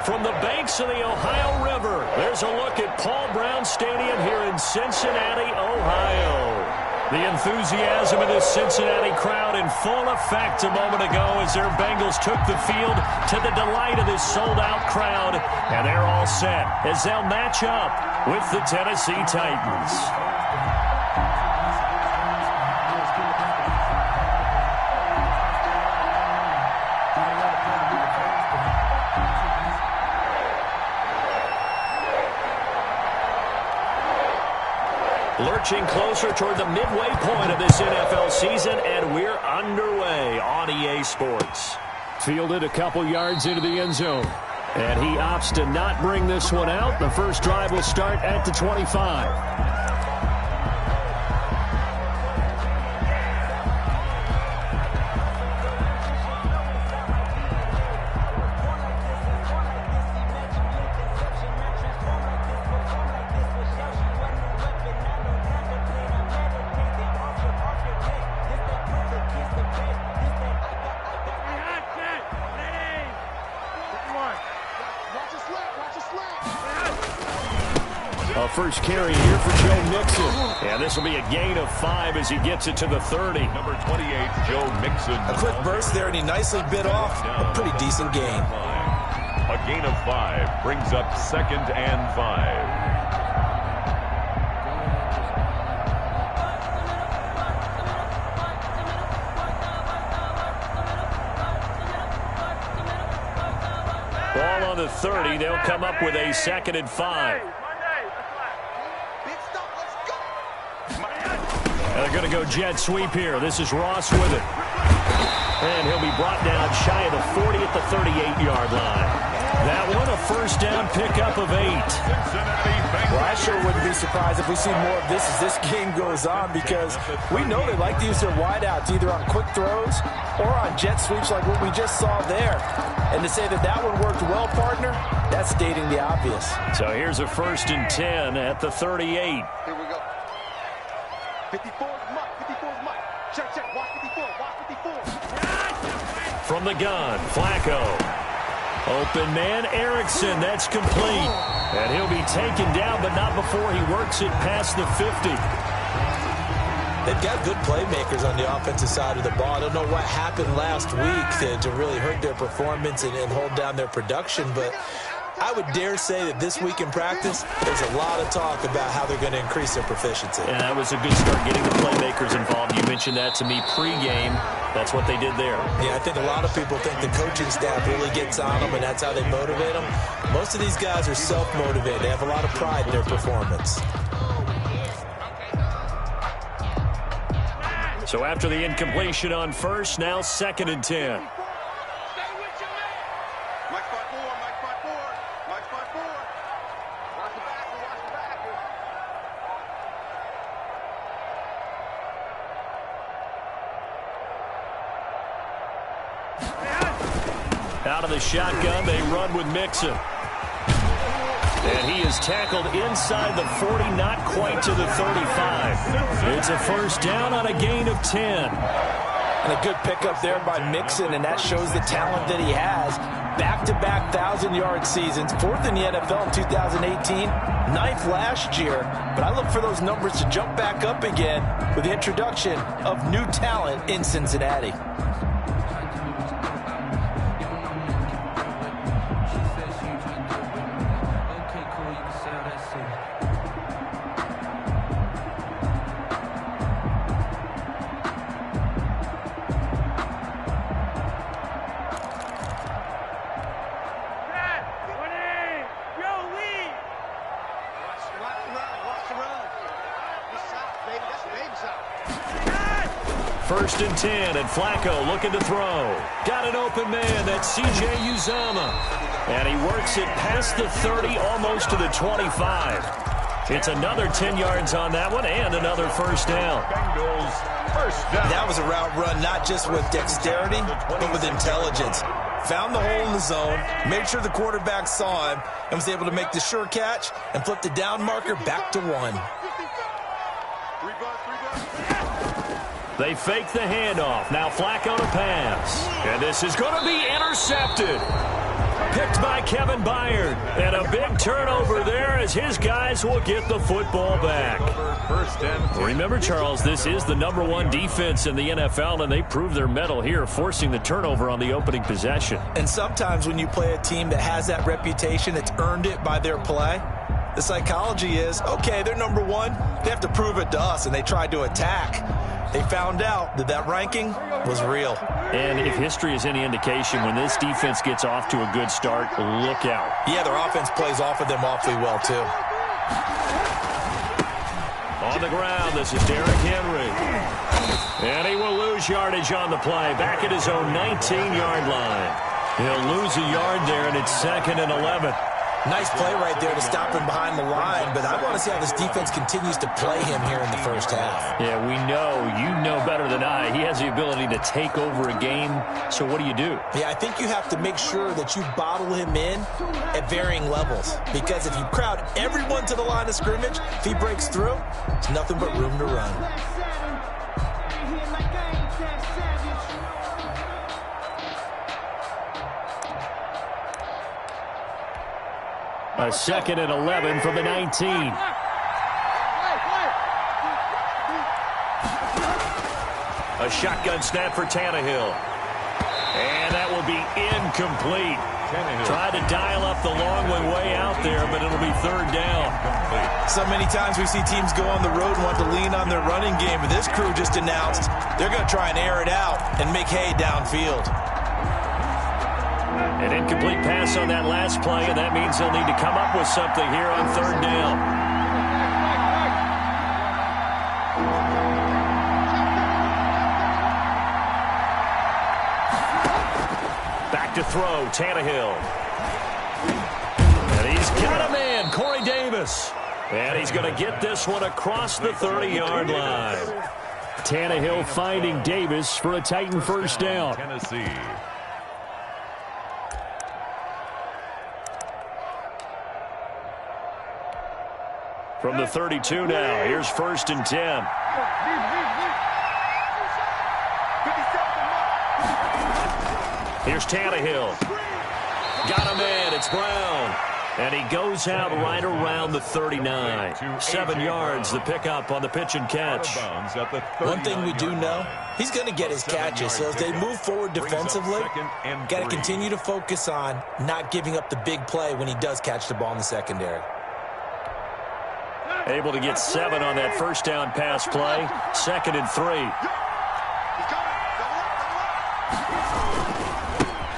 From the banks of the Ohio River, there's a look at Paul Brown Stadium here in Cincinnati, Ohio. The enthusiasm of this Cincinnati crowd in full effect a moment ago as their Bengals took the field to the delight of this sold-out crowd. And they're all set as they'll match up with the Tennessee Titans. Lurching closer toward the midway point of this NFL season, and we're underway on EA Sports. Fielded a couple yards into the end zone, and he opts to not bring this one out. The first drive will start at the 25. First carry here for Joe Mixon. And this will be a gain of 5 as he gets it to the 30. Number 28, Joe Mixon. A quick burst there, and he nicely bit off a pretty decent gain. A gain of 5 brings up 2nd and 5. Ball on the 30. They'll come up with a 2nd and 5. They're going to go jet sweep here. This is Ross with it. And he'll be brought down shy of the 40 at the 38-yard line. That one, a first down pickup of 8. Well, I sure wouldn't be surprised if we see more of this as this game goes on, because we know they like to use their wideouts either on quick throws or on jet sweeps like what we just saw there. And to say that that one worked well, partner, that's stating the obvious. So here's a 1st and 10 at the 38. Here we go. 54 is Mike. 54 is Mike. Check, check. Watch 54. Watch 54. From the gun, Flacco. Open man, Erickson. That's complete. And he'll be taken down, but not before he works it past the 50. They've got good playmakers on the offensive side of the ball. I don't know what happened last week to really hurt their performance and hold down their production, but I would dare say that this week in practice, there's a lot of talk about how they're going to increase their proficiency. And that was a good start getting the playmakers involved. You mentioned that to me pregame. That's what they did there. Yeah, I think a lot of people think the coaching staff really gets on them, and that's how they motivate them. Most of these guys are self-motivated. They have a lot of pride in their performance. So after the incompletion on first, now 2nd and 10. Out of the shotgun, they run with Mixon. And he is tackled inside the 40, not quite to the 35. It's a first down on a gain of 10. And a good pickup there by Mixon, and that shows the talent that he has. Back-to-back 1,000-yard seasons, 4th in the NFL in 2018, 9th last year. But I look for those numbers to jump back up again with the introduction of new talent in Cincinnati. First and 10, and Flacco looking to throw. Got an open man, that's C.J. Uzomah. And he works it past the 30, almost to the 25. It's another 10 yards on that one, and another first down. Bengals first down. That was a route run not just with dexterity, but with intelligence. Found the hole in the zone, made sure the quarterback saw him, and was able to make the sure catch and flip the down marker back to 1. They fake the handoff. Now Flacco to pass. And this is going to be intercepted. Picked by Kevin Byard. And a big turnover there as his guys will get the football back. Remember, Charles, this is the #1 defense in the NFL, and they prove their mettle here, forcing the turnover on the opening possession. And sometimes when you play a team that has that reputation, that's earned it by their play, the psychology is, okay, they're #1. They have to prove it to us, and they tried to attack. They found out that that ranking was real. And if history is any indication, when this defense gets off to a good start, look out. Yeah, their offense plays off of them awfully well, too. On the ground, this is Derrick Henry. And he will lose yardage on the play, back at his own 19-yard line. He'll lose a yard there, and it's 2nd and 11. Nice play right there to stop him behind the line, but I want to see how this defense continues to play him here in the first half. Yeah, we know. You know better than I. He has the ability to take over a game, so what do? Yeah, I think you have to make sure that you bottle him in at varying levels, because if you crowd everyone to the line of scrimmage, if he breaks through, there's nothing but room to run. A 2nd and 11 from the 19. A shotgun snap for Tannehill. And that will be incomplete. Tried to dial up the long way out there, but it'll be 3rd down. So many times we see teams go on the road and want to lean on their running game, but this crew just announced they're going to try and air it out and make hay downfield. An incomplete pass on that last play, and that means they'll need to come up with something here on 3rd down. Back to throw, Tannehill. And he's got a man, Corey Davis. And he's going to get this one across the 30-yard line. Tannehill finding Davis for a Titan first down. Tennessee. From the 32 now, here's 1st and 10. Here's Tannehill. Got a man, it's Brown. And he goes out right around the 39. 7 yards, the pickup on the pitch and catch. One thing we do know, he's going to get his catches. So as they move forward defensively, got to continue to focus on not giving up the big play when he does catch the ball in the secondary. Able to get 7 on that first down pass play. 2nd and 3.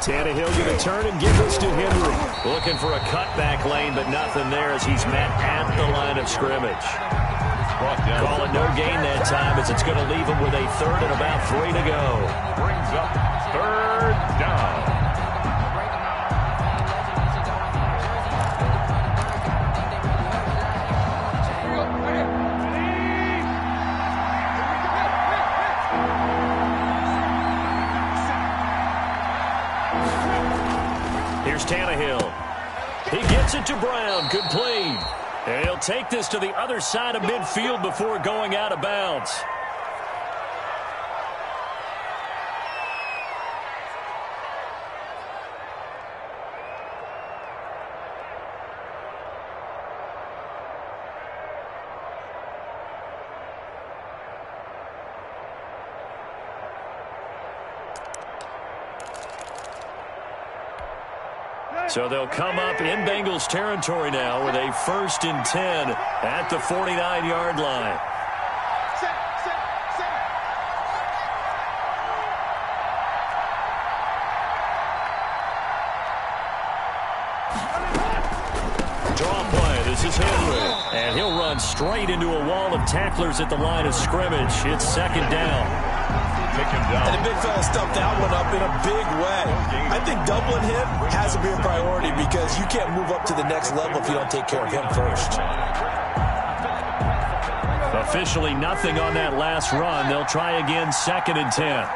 Tannehill going to turn and give this to Henry. Looking for a cutback lane, but nothing there as he's met at the line of scrimmage. Calling no gain that time as it's going to leave him with a 3rd and about 3 to go. Brings up 3rd down. Here's Tannehill. He gets it to Brown. Complete. And he'll take this to the other side of midfield before going out of bounds. So they'll come up in Bengals territory now with a 1st and 10 at the 49-yard line. Draw play. This is Henry. And he'll run straight into a wall of tacklers at the line of scrimmage. It's 2nd down. And the big fella stuffed that one up in a big way. I think doubling him has to be a priority because you can't move up to the next level if you don't take care of him first. Officially nothing on that last run. They'll try again, 2nd and 10.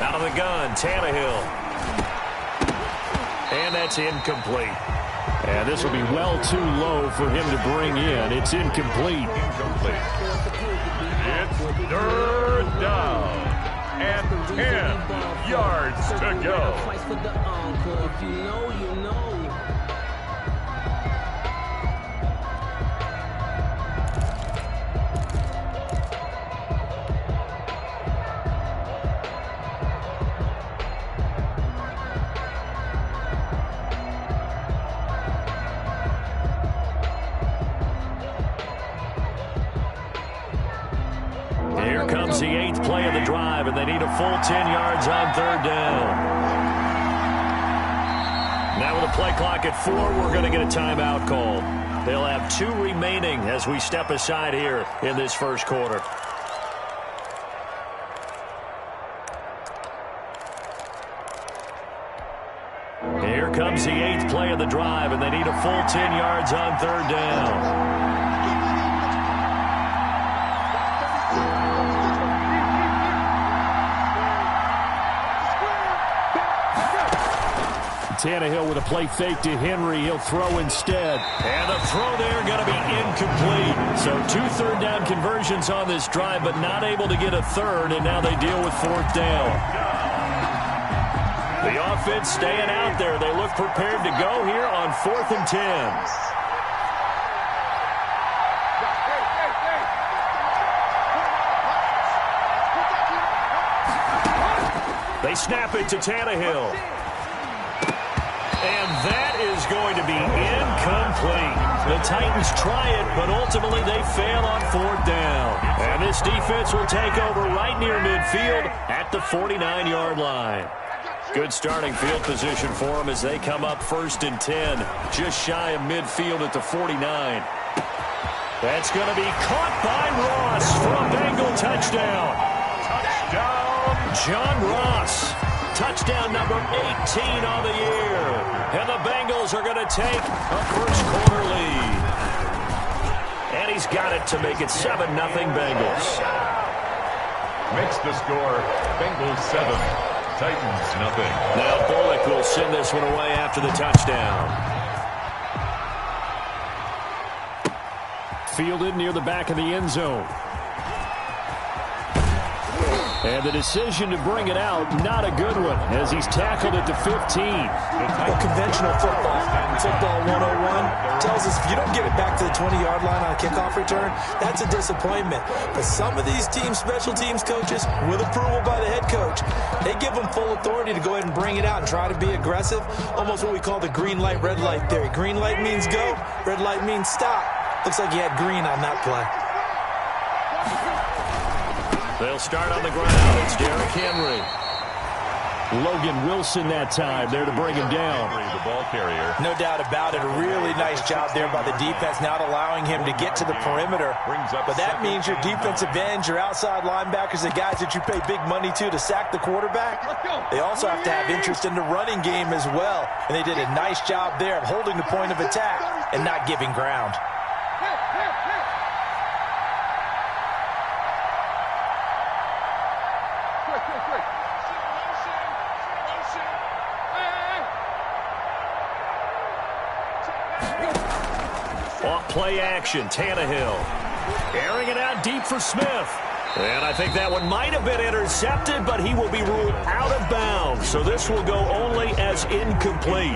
Out of the gun, Tannehill. And that's incomplete. And this will be well too low for him to bring in. It's incomplete. It's 3rd down. and 10 yards to go. Here comes the 8th play of the drive, and they need a full 10 yards on 3rd down. Now with a play clock at 4, we're going to get a timeout called. They'll have 2 remaining as we step aside here in this first quarter. Here comes the 8th play of the drive, and they need a full 10 yards on 3rd down. Tannehill with a play fake to Henry. He'll throw instead. And the throw there going to be incomplete. So 2 third-down conversions on this drive, but not able to get a third, and now they deal with 4th down. The offense staying out there. They look prepared to go here on 4th and 10. They snap it to Tannehill. And that is going to be incomplete. The Titans try it, but ultimately they fail on 4th down. And this defense will take over right near midfield at the 49-yard line. Good starting field position for them as they come up 1st and 10, just shy of midfield at the 49. That's going to be caught by Ross for a Bengal touchdown. Touchdown, John Ross. Touchdown number 18 on the year. And the Bengals are going to take a first quarter lead. And he's got it to make it 7-0 Bengals. Makes the score Bengals 7, Titans nothing. Now Bullock will send this one away after the touchdown. Fielded near the back of the end zone. And the decision to bring it out, not a good one, as he's tackled at the 15. Well, conventional football 101 tells us if you don't get it back to the 20-yard line on a kickoff return, that's a disappointment. But some of these special teams coaches, with approval by the head coach, they give them full authority to go ahead and bring it out and try to be aggressive, almost what we call the green light, red light theory. Green light means go, red light means stop. Looks like he had green on that play. They'll start on the ground. It's Derrick Henry. Logan Wilson that time there to bring him down. The ball carrier. No doubt about it. A really nice job there by the defense, not allowing him to get to the perimeter. But that means your defensive ends, your outside linebackers, the guys that you pay big money to sack the quarterback, they also have to have interest in the running game as well. And they did a nice job there of holding the point of attack and not giving ground. Play action, Tannehill. Airing it out deep for Smith. And I think that one might have been intercepted, but he will be ruled out of bounds. So this will go only as incomplete.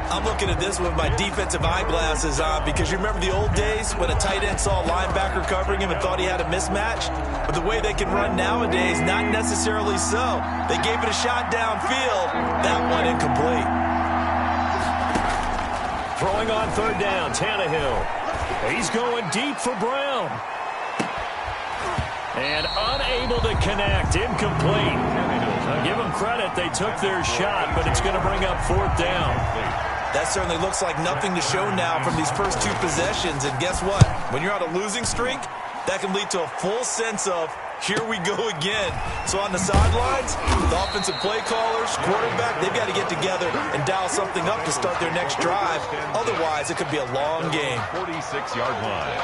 I'm looking at this with my defensive eyeglasses on because you remember the old days when a tight end saw a linebacker covering him and thought he had a mismatch? But the way they can run nowadays, not necessarily so. They gave it a shot downfield. That one incomplete. Throwing on 3rd down, Tannehill. He's going deep for Brown. And unable to connect, incomplete. Now give them credit, they took their shot, but it's going to bring up 4th down. That certainly looks like nothing to show now from these first 2 possessions. And guess what? When you're on a losing streak, that can lead to a full sense of, here we go again. So on the sidelines, the offensive play callers, quarterback, they've got to get together and dial something up to start their next drive. Otherwise, it could be a long game. 46-yard line.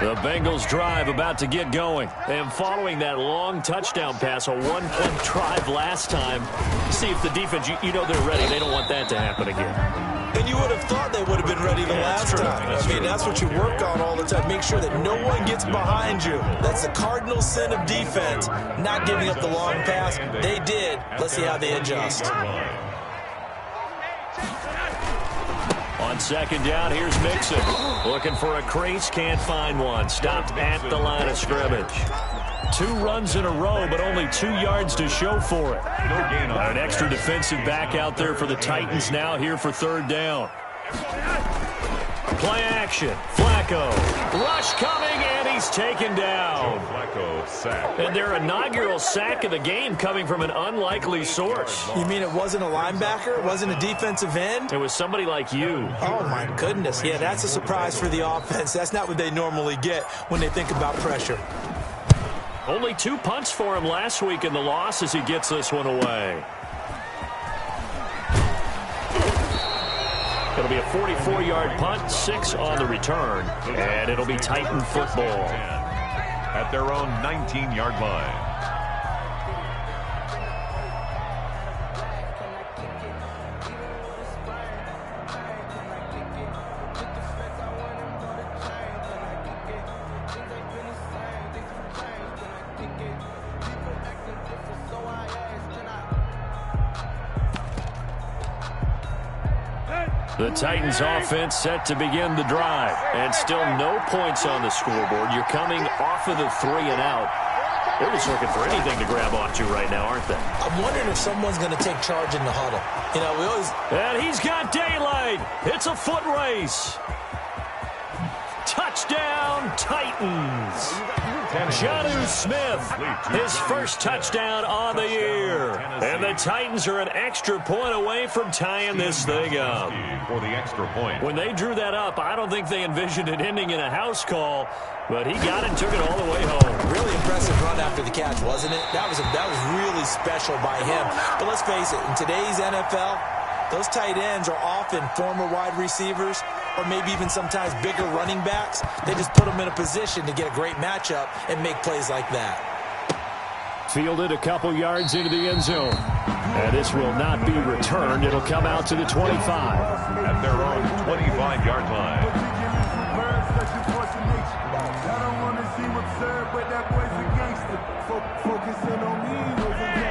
The Bengals drive about to get going. And following that long touchdown pass, a one-play drive last time, see if the defense, you know they're ready. They don't want that to happen again. And you would have thought they would have been ready the last time. I mean, that's what you work on all the time. Make sure that no one gets behind you. That's the cardinal sin of defense, not giving up the long pass. They did. Let's see how they adjust. On second down, here's Mixon. Looking for a crease, can't find one. Stopped at the line of scrimmage. 2 runs in a row, but only 2 yards to show for it. An extra defensive back out there for the Titans now here for third down. Play action. Flacco. Rush coming, and he's taken down. Flacco sack. And their inaugural sack of the game coming from an unlikely source. You mean it wasn't a linebacker? It wasn't a defensive end? It was somebody like you. Oh, my goodness. Yeah, that's a surprise for the offense. That's not what they normally get when they think about pressure. Only 2 punts for him last week in the loss as he gets this one away. It'll be a 44-yard punt, 6 on the return, and it'll be Titan football. At their own 19-yard line. The Titans offense set to begin the drive. And still no points on the scoreboard. You're coming off of the 3 and out. They're just looking for anything to grab onto right now, aren't they? I'm wondering if someone's going to take charge in the huddle. You know, we always... And he's got daylight. It's a foot race. Touchdown, Titans. Jonnu Smith, his first touchdown on the year. And the Titans are an extra point away from tying this thing up. For the extra point. When they drew that up, I don't think they envisioned it ending in a house call, but he got it and took it all the way home. Really impressive run after the catch, wasn't it? That was really special by him. But let's face it, in today's NFL, those tight ends are often former wide receivers or maybe even sometimes bigger running backs. They just put them in a position to get a great matchup and make plays like that. Fielded a couple yards into the end zone. And this will not be returned. It'll come out to the 25. At their own 25-yard line.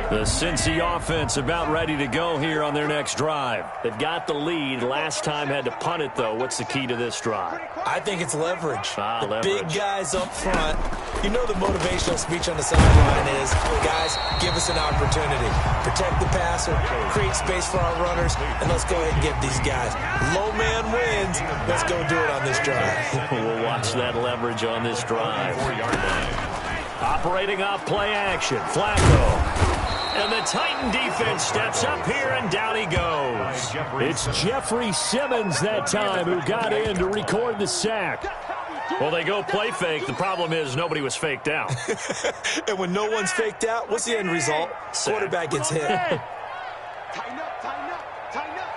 The Cincy offense about ready to go here on their next drive. They've got the lead. Last time had to punt it, though. What's the key to this drive? I think it's leverage. Leverage. Big guys up front. You know the motivational speech on the sideline is, guys, give us an opportunity. Protect the passer, create space for our runners, and let's go ahead and get these guys. Low man wins. Let's go do it on this drive. We'll watch that leverage on this drive. 4-yard line. Operating off play action. Flacco. And the Titan defense steps up here, and down he goes. It's Jeffrey Simmons that time who got in to record the sack. Well, they go play fake. The problem is nobody was faked out. And when no one's faked out, what's the end result? Quarterback gets hit. Tighten up, tighten up, tighten up.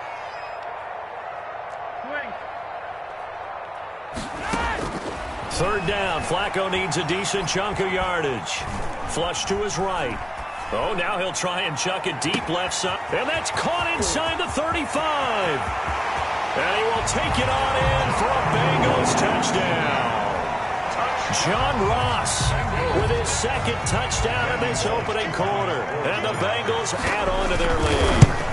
Third down. Flacco needs a decent chunk of yardage. Flush to his right. Oh, now he'll try and chuck it deep left side. And that's caught inside the 35. And he will take it on in for a Bengals touchdown. John Ross with his second touchdown in this opening quarter. And the Bengals add on to their lead.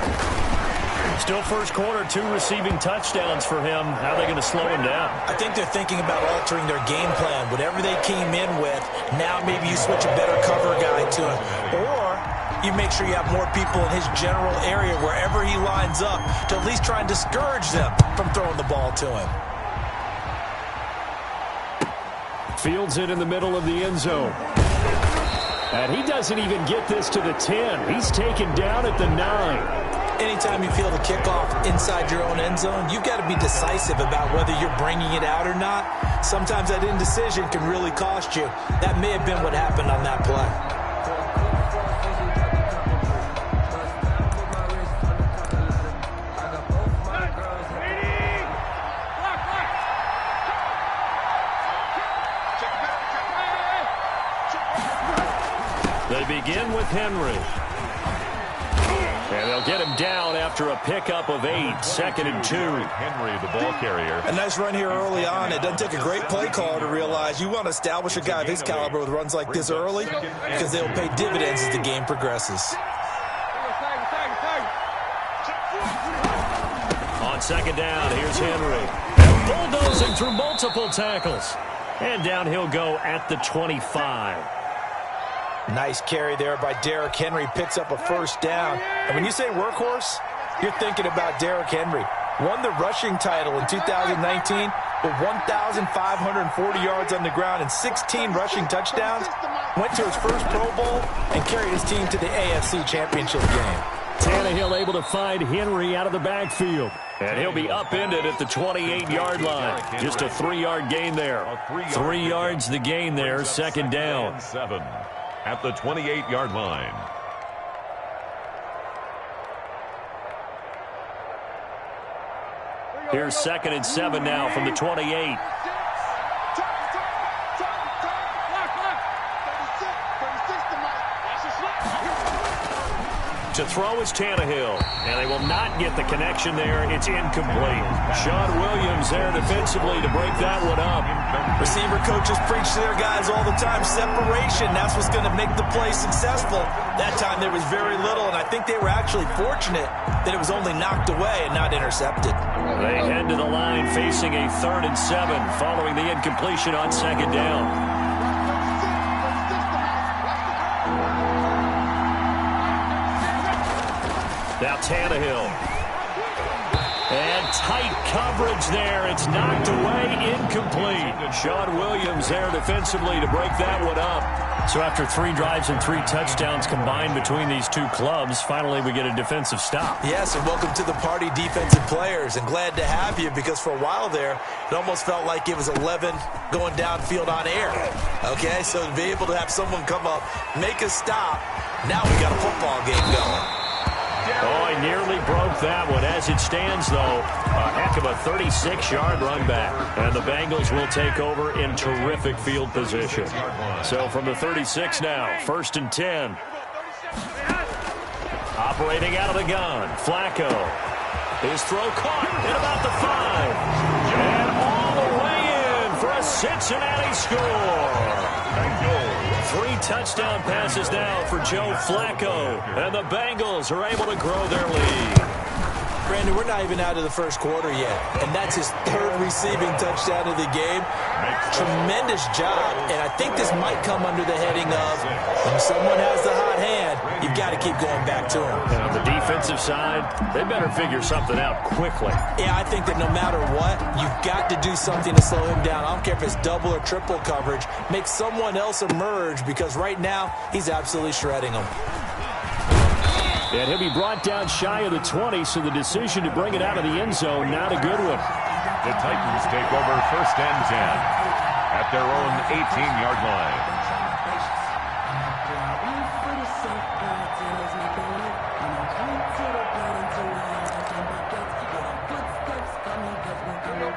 Still first quarter, 2 receiving touchdowns for him. How are they going to slow him down? I think they're thinking about altering their game plan. Whatever they came in with, now maybe you switch a better cover guy to him. Or you make sure you have more people in his general area wherever he lines up to at least try and discourage them from throwing the ball to him. Fields it in the middle of the end zone. And he doesn't even get this to the 10. He's taken down at the 9. Anytime you feel the kickoff inside your own end zone, you've got to be decisive about whether you're bringing it out or not. Sometimes that indecision can really cost you. That may have been what happened on that play. again with Henry. And they'll get him down after a pickup of 8, 2nd and 2. Henry, the ball carrier. A nice run here early on. It doesn't take a great play caller to realize you want to establish a guy of his caliber with runs like this early because they'll pay dividends as the game progresses. On 2nd down, here's Henry. And bulldozing through multiple tackles. And down he'll go at the 25. Nice carry there by Derrick Henry. Picks up a 1st down. And when you say workhorse, you're thinking about Derrick Henry. Won the rushing title in 2019 with 1,540 yards on the ground and 16 rushing touchdowns. Went to his first Pro Bowl and carried his team to the AFC Championship game. Tannehill able to find Henry out of the backfield. And he'll be upended at the 28-yard line. Just a 3-yard gain there. 3 yards the gain there, 2nd down. 7 at the 28-yard line. Here's 2nd and 7 now from the 28. To throw is Tannehill, and they will not get the connection there. It's incomplete. Sean Williams there defensively to break that one up. Receiver coaches preach to their guys all the time. Separation, that's what's going to make the play successful. That time there was very little, and I think they were actually fortunate that it was only knocked away and not intercepted. They head to the line facing a 3rd and 7 following the incompletion on 2nd down. Now Tannehill. And tight coverage there. It's knocked away, incomplete. Sean Williams there defensively to break that one up. So after 3 drives and 3 touchdowns combined between these two clubs, finally we get a defensive stop. Yes, and welcome to the party, defensive players. And glad to have you because for a while there, it almost felt like it was 11 going downfield on air. Okay, so to be able to have someone come up, make a stop, now we got a football game going. Oh, he nearly broke that one. As it stands, though, a heck of a 36-yard run back. And the Bengals will take over in terrific field position. So from the 36 now, 1st and 10. Operating out of the gun, Flacco. His throw caught at about the 5. And all the way in for a Cincinnati score. 3 touchdown passes now for Joe Flacco. And the Bengals are able to grow their lead. Brandon, we're not even out of the first quarter yet. And that's his 3rd receiving touchdown of the game. Tremendous job. And I think this might come under the heading of when someone has the hot hand, you've got to keep going back to him. And on the defensive side, they better figure something out quickly. Yeah, I think that no matter what, you've got to do something to slow him down. I don't care if it's double or triple coverage. Make someone else emerge because right now he's absolutely shredding them. And he'll be brought down shy of the 20, so the decision to bring it out of the end zone, not a good one. The Titans take over 1st and 10 at their own 18-yard line.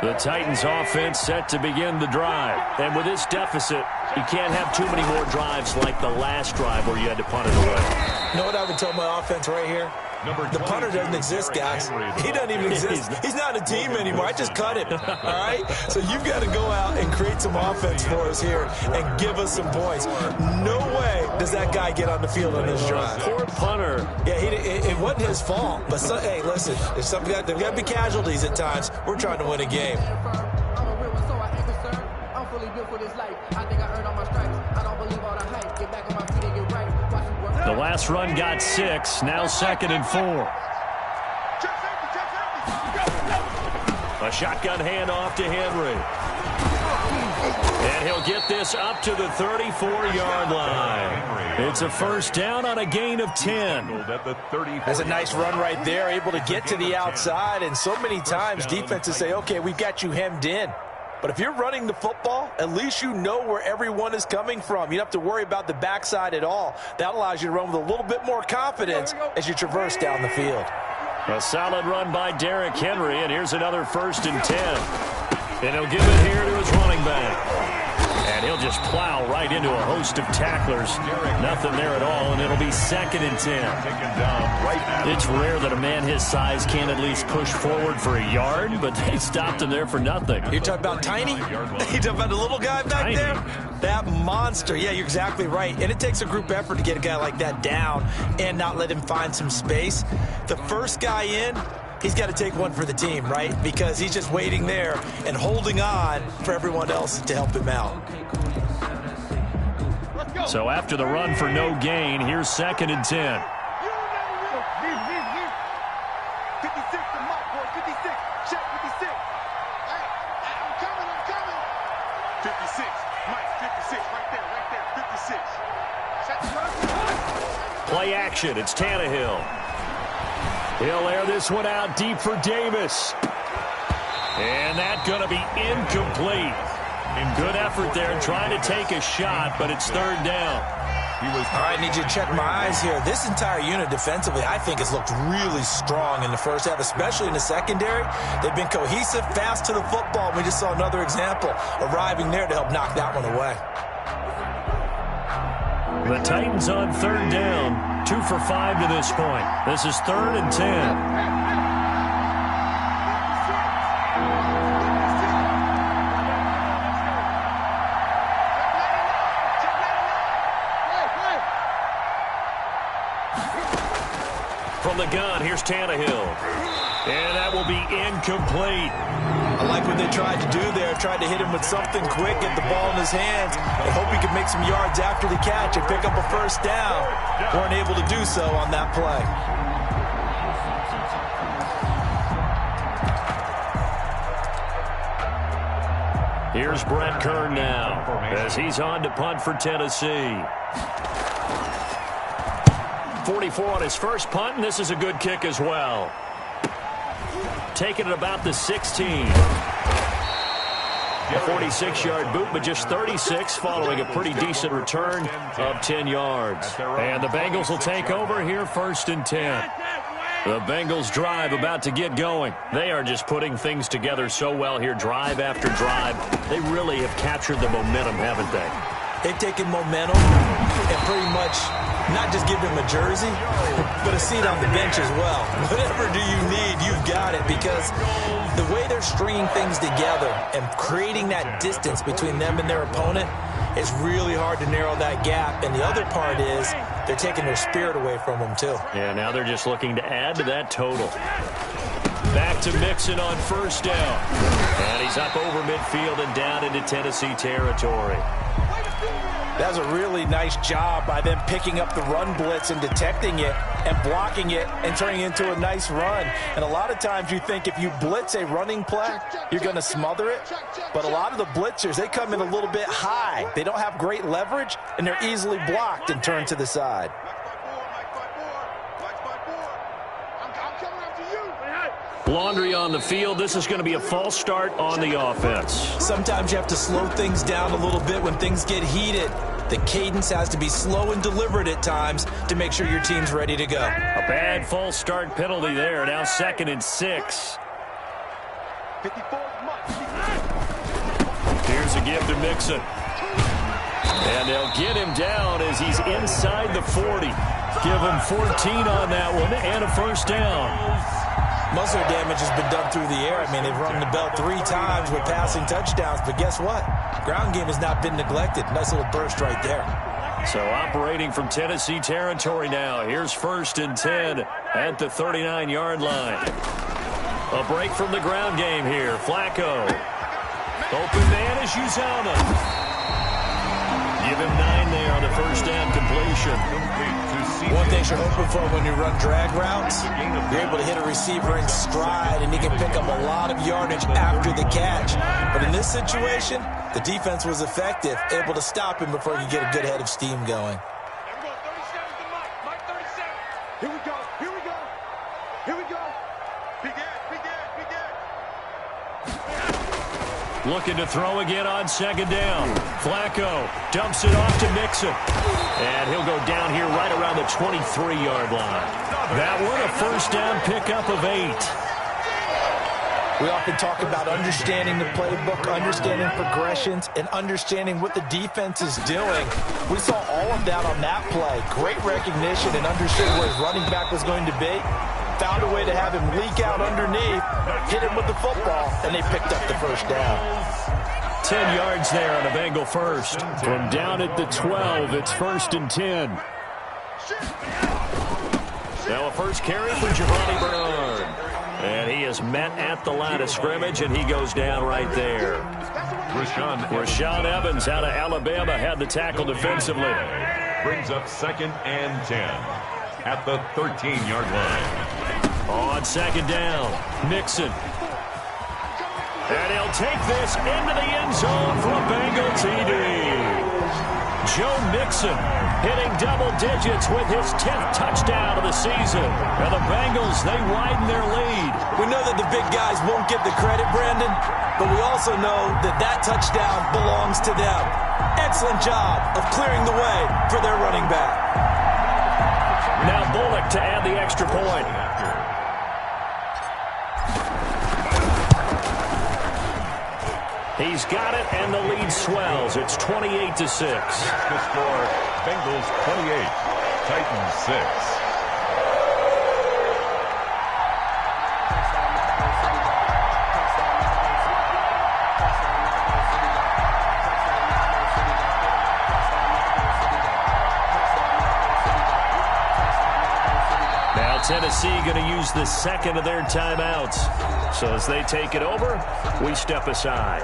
The Titans offense set to begin the drive. And with this deficit, you can't have too many more drives like the last drive where you had to punt it away. You know what I would tell my offense right here? The punter doesn't exist, guys. He doesn't even exist. He's not a team anymore. I just cut him. All right? So you've got to go out and create some offense for us here and give us some points. No way does that guy get on the field on this drive. Poor punter. Yeah, it wasn't his fault. But, hey, listen, there's got to be casualties at times. We're trying to win a game. The last run got 6. Now 2nd and 4. A shotgun handoff to Henry. And he'll get this up to the 34-yard line. It's a 1st down on a gain of 10. That's a nice run right there, able to get to the outside. And so many times defenses say, okay, we've got you hemmed in. But if you're running the football, at least you know where everyone is coming from. You don't have to worry about the backside at all. That allows you to run with a little bit more confidence as you traverse down the field. A solid run by Derrick Henry, and here's another 1st and 10. And he'll give it here to his running back. And he'll just plow right into a host of tacklers. Nothing there at all, and it'll be 2nd and 10. It's rare that a man his size can't at least push forward for a yard, but they stopped him there for nothing. You're talking about Tiny? You're talking about the little guy back there? That monster. Yeah, you're exactly right. And it takes a group effort to get a guy like that down and not let him find some space. The first guy in, he's got to take one for the team, right? Because he's just waiting there and holding on for everyone else to help him out. So after the run for no gain, here's 2nd and 10. 56 to Mike, boy. 56. Check 56. Hey, I'm coming. 56. Mike, 56. Right there. 56. Check the run. Play action. It's Tannehill. He'll air this one out deep for Davis. And that's going to be incomplete. Good effort there trying to take a shot, but it's 3rd down. All right, I need you to check my eyes here. This entire unit defensively, I think, has looked really strong in the first half, especially in the secondary. They've been cohesive, fast to the football. We just saw another example arriving there to help knock that one away. The Titans on 3rd down, 2 for 5 to this point. This is 3rd and 10. From the gun, here's Tannehill. And that will be incomplete. I like what they tried to do there. Tried to hit him with something quick, get the ball in his hands, and hope he could make some yards after the catch and pick up a first down. Weren't able to do so on that play. Here's Brett Kern now as he's on to punt for Tennessee. 44 on his first punt, and this is a good kick as well. Taking it about the 16. A 46-yard boot, but just 36 following a pretty decent return of 10 yards. And the Bengals will take over here 1st and 10. The Bengals drive about to get going. They are just putting things together so well here, drive after drive. They really have captured the momentum, haven't they? They've taken momentum and pretty much not just give him a jersey, but a seat on the bench as well. Whatever do you need, you've got it, because the way they're stringing things together and creating that distance between them and their opponent, it's really hard to narrow that gap. And the other part is they're taking their spirit away from them, too. Yeah, now they're just looking to add to that total. Back to Mixon on 1st down. And he's up over midfield and down into Tennessee territory. That was a really nice job by them picking up the run blitz and detecting it and blocking it and turning it into a nice run. And a lot of times you think if you blitz a running play, you're going to smother it. But a lot of the blitzers, they come in a little bit high. They don't have great leverage, and they're easily blocked and turned to the side. Laundry on the field. This is going to be a false start on the offense. Sometimes you have to slow things down a little bit when things get heated. The cadence has to be slow and deliberate at times to make sure your team's ready to go. A bad false start penalty there. Now 2nd and 6. 54 Mike. Here's a give to Mixon. And they'll get him down as he's inside the 40. Give him 14 on that one and a 1st down. Most of their damage has been done through the air. I mean, they've rung the bell 3 times with passing touchdowns, but guess what? Ground game has not been neglected. Nice little burst right there. So operating from Tennessee territory now. Here's 1st and 10 at the 39-yard line. A break from the ground game here. Flacco. Open man is Uzomah. Give him 9 there on the 1st down completion. One thing you're hoping for when you run drag routes, you're able to hit a receiver in stride, and he can pick up a lot of yardage after the catch. But in this situation, the defense was effective, able to stop him before he could get a good head of steam going. Here we go. Here we go. Here we go. Big Ed. Looking to throw again on 2nd down. Flacco dumps it off to Mixon. And he'll go down here right around the 23-yard line. That one a 1st down pickup of 8. We often talk about understanding the playbook, understanding progressions, and understanding what the defense is doing. We saw all of that on that play. Great recognition and understood where his running back was going to be. Found a way to have him leak out underneath, hit him with the football, and they picked up the first down. 10 yards there on a Bengal first. From down at the 12, it's 1st and 10. Now a first carry for Giovanni Bernard. And he is met at the line of scrimmage, and he goes down right there. Rashaan Evans out of Alabama had the tackle defensively. Brings up 2nd and 10 at the 13-yard line. On 2nd down, Mixon. And he'll take this into the end zone for a Bengal TD. Joe Mixon hitting double digits with his 10th touchdown of the season. And the Bengals, they widen their lead. We know that the big guys won't get the credit, Brandon, but we also know that that touchdown belongs to them. Excellent job of clearing the way for their running back. Now Bullock to add the extra point. He's got it, and the lead swells. It's 28-6. The score, Bengals 28, Titans 6. Now Tennessee going to use the second of their timeouts. So as they take it over, we step aside.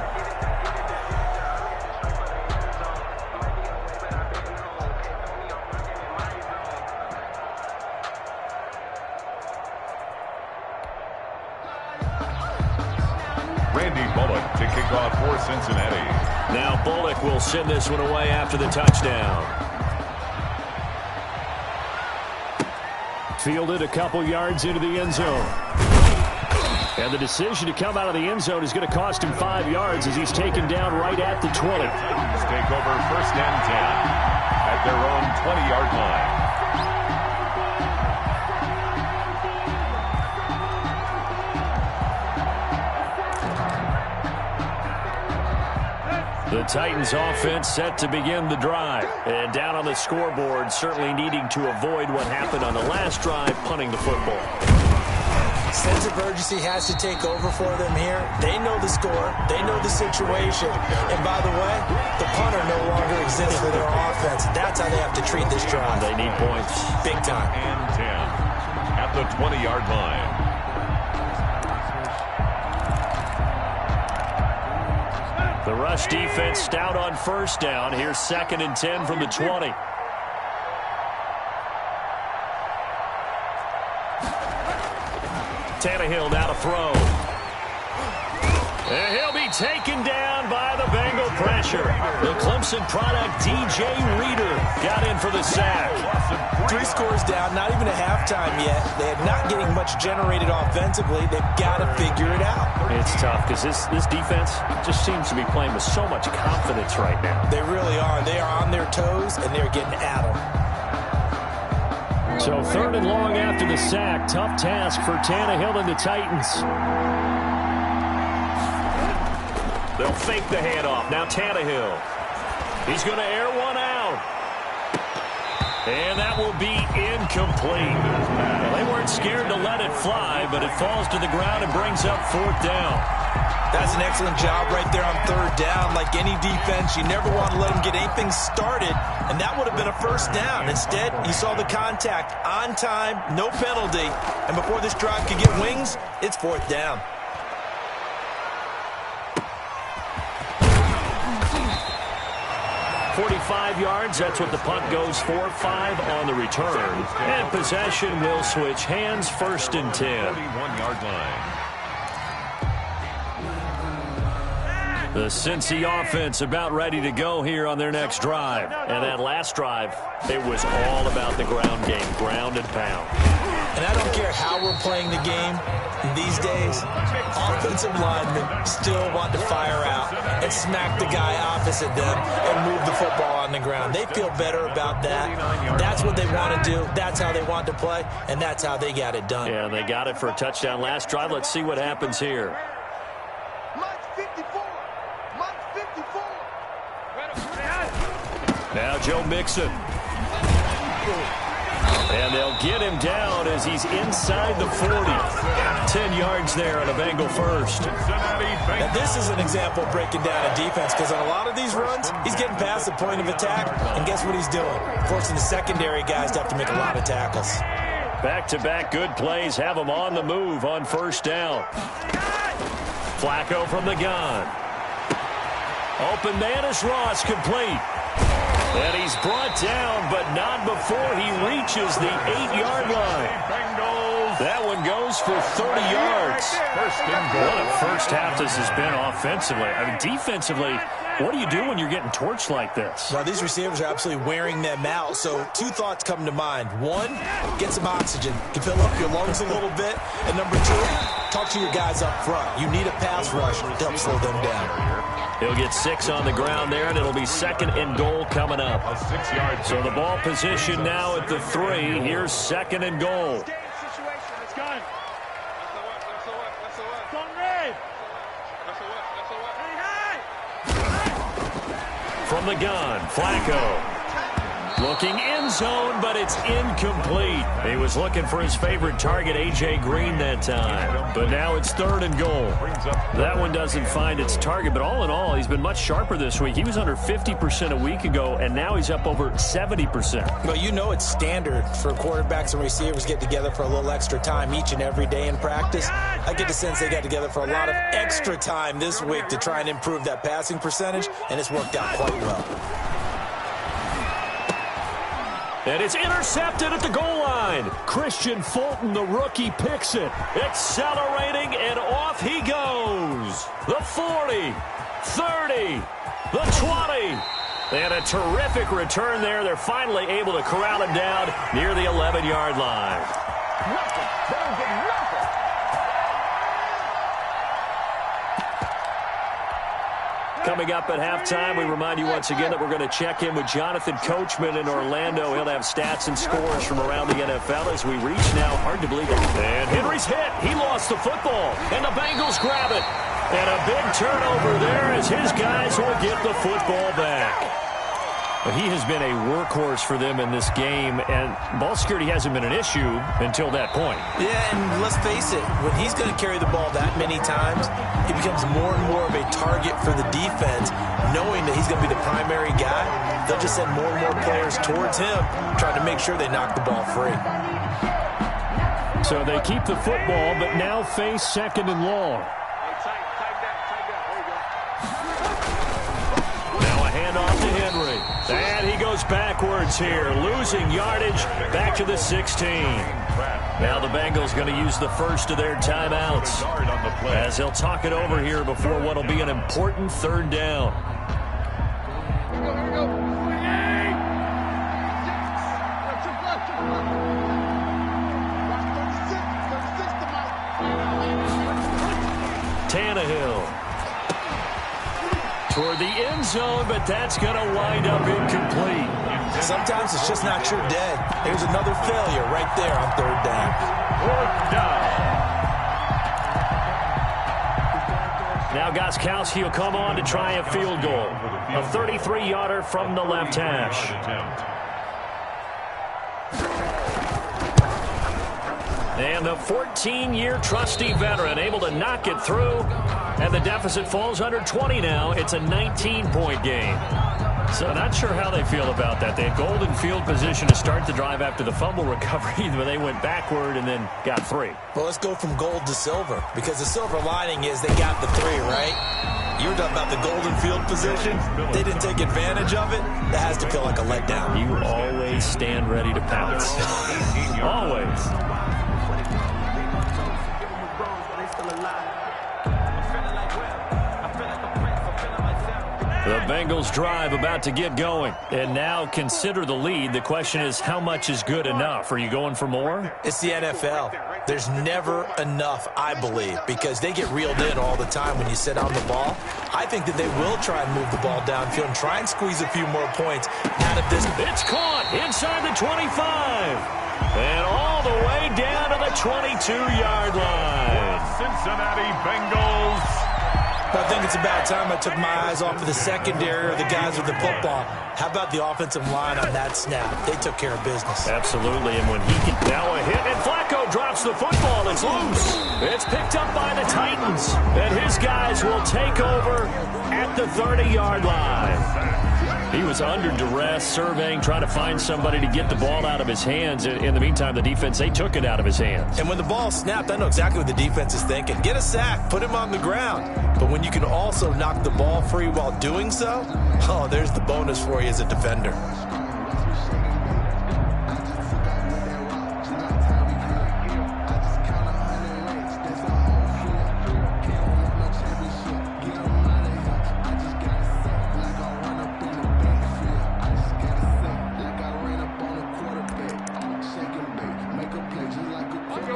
Randy Bullock to kick off for Cincinnati. Now Bullock will send this one away after the touchdown. Fielded a couple yards into the end zone. And the decision to come out of the end zone is going to cost him 5 yards as he's taken down right at the 20. Titans take over 1st and 10 at their own 20-yard line. The Titans offense set to begin the drive. And down on the scoreboard, certainly needing to avoid what happened on the last drive, punting the football. Sense of urgency has to take over for them here. They know the score. They know the situation. And by the way, the punter no longer exists for their offense. That's how they have to treat this drive. They need points. Big time. And 10 at the 20-yard line. The rush defense stout on first down. Here's 2nd and 10 from the 20. Tannehill now to throw. And he'll be taken down by the Bengal pressure. The Clemson product, DJ Reader, got in for the sack. 3 scores down, not even at halftime yet. They're not getting much generated offensively. They've got to figure it out. It's tough because this defense just seems to be playing with so much confidence right now. They really are. They are on their toes, and they're getting at them. So 3rd and long after the sack. Tough task for Tannehill and the Titans. They'll fake the handoff. Now Tannehill. He's going to air one out. And that will be incomplete. Well, they weren't scared to let it fly, but it falls to the ground and brings up 4th down. That's an excellent job right there on 3rd down. Like any defense, you never want to let them get anything started, and that would have been a 1st down. Instead, he saw the contact on time, no penalty, and before this drive could get wings, it's 4th down. .45 yards, that's what the punt goes for. 5 on the return. And possession will switch hands. 1st and 10. 41-yard line. The Cincy offense about ready to go here on their next drive. And that last drive, it was all about the ground game, ground and pound. And I don't care how we're playing the game these days, offensive linemen still want to fire out and smack the guy opposite them and move the football on the ground. They feel better about that. That's what they want to do. That's how they want to play, and that's how they got it done. Yeah, they got it for a touchdown last drive. Let's see what happens here. Now Joe Mixon. And they'll get him down as he's inside the 40. 10 yards there on a Bengal first. Now this is an example of breaking down a defense, because on a lot of these runs, he's getting past the point of attack, and guess what he's doing? Forcing the secondary guys to have to make a lot of tackles. Back-to-back good plays have him on the move on first down. Flacco from the gun. Open man is Ross, complete. And he's brought down, but not before he reaches the 8-yard line. That one goes for 30 yards. What a first half this has been offensively. I mean, defensively, what do you do when you're getting torched like this? Well, these receivers are absolutely wearing them out. So two thoughts come to mind. One, get some oxygen. You can fill up your lungs a little bit. And number two, talk to your guys up front. You need a pass rush to help slow them down. He'll get 6 on the ground there, and it'll be 2nd and goal coming up. So the ball position now at the 3. Here's 2nd and goal. From the gun, Flacco. Looking end zone, but it's incomplete. He was looking for his favorite target, A.J. Green, that time. But now it's 3rd and goal. That one doesn't find its target, but all in all, he's been much sharper this week. He was under 50% a week ago, and now he's up over 70%. Well, you know it's standard for quarterbacks and receivers get together for a little extra time each and every day in practice. I get the sense they got together for a lot of extra time this week to try and improve that passing percentage, and it's worked out quite well. And it's intercepted at the goal line. Christian Fulton, the rookie, picks it. Accelerating, and off he goes. The 40, 30, the 20. And a terrific return there. They're finally able to corral him down near the 11-yard line. Coming up at halftime, we remind you once again that we're going to check in with Jonathan Coachman in Orlando. He'll have stats and scores from around the NFL as we reach now. Hard to believe it. And Henry's hit. He lost the football. And the Bengals grab it. And a big turnover there as his guys will get the football back. He has been a workhorse for them in this game, and ball security hasn't been an issue until that point. Yeah, and let's face it, when he's going to carry the ball that many times, he becomes more and more of a target for the defense, knowing that he's going to be the primary guy. They'll just send more and more players towards him, trying to make sure they knock the ball free. So they keep the football, but now face 2nd and long. Now a handoff to Henry. And he goes backwards here, losing yardage back to the 16. Now the Bengals going to use the first of their timeouts as they'll talk it over here before what will be an important 3rd down. Tannehill. Toward the end zone, but that's going to wind up incomplete. Sometimes it's just not your day. There's another failure right there on 3rd down. 4th down. Now Gostkowski will come on to try a field goal. A 33-yarder from the left hash. And the 14-year trusty veteran able to knock it through. And the deficit falls under 20 now. It's a 19-point game. So not sure how they feel about that. They had golden field position to start the drive after the fumble recovery, but they went backward and then got 3. Well, let's go from gold to silver, because the silver lining is they got the 3, right? You were talking about the golden field position. They didn't take advantage of it. That has to feel like a letdown. You always stand ready to pounce. Always. The Bengals drive about to get going. And now consider the lead. The question is, how much is good enough? Are you going for more? It's the NFL. There's never enough, I believe, because they get reeled in all the time when you sit on the ball. I think that they will try and move the ball downfield and try and squeeze a few more points out of this. It's caught inside the 25. And all the way down to the 22-yard line. Cincinnati Bengals. But things it's about time I took my eyes off of the secondary or the guys with the football. How about the offensive line on that snap? They took care of business. Absolutely, and when he can now a hit, and Flacco drops the football. It's loose. It's picked up by the Titans, and his guys will take over at the 30-yard line. He was under duress, surveying, trying to find somebody to get the ball out of his hands. In the meantime, the defense, they took it out of his hands. And when the ball snapped, I know exactly what the defense is thinking. Get a sack, put him on the ground. But when you can also knock the ball free while doing so, oh, there's the bonus for you as a defender.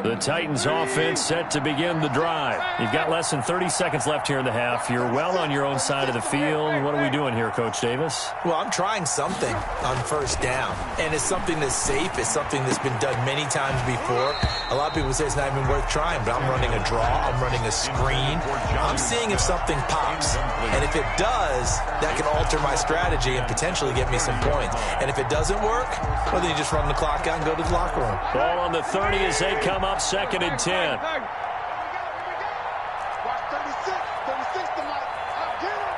The Titans offense set to begin the drive. You've got less than 30 seconds left here in the half. You're well on your own side of the field. What are we doing here, Coach Davis? Well, I'm trying something on first down. And it's something that's safe. It's something that's been done many times before. A lot of people say it's not even worth trying, but I'm running a draw. I'm running a screen. I'm seeing if something pops. And if it does, that can alter my strategy and potentially get me some points. And if it doesn't work, well, then you just run the clock out and go to the locker room. Ball on the 30 as they come up, 2nd and 10. Watch 36 to Mike. Get it.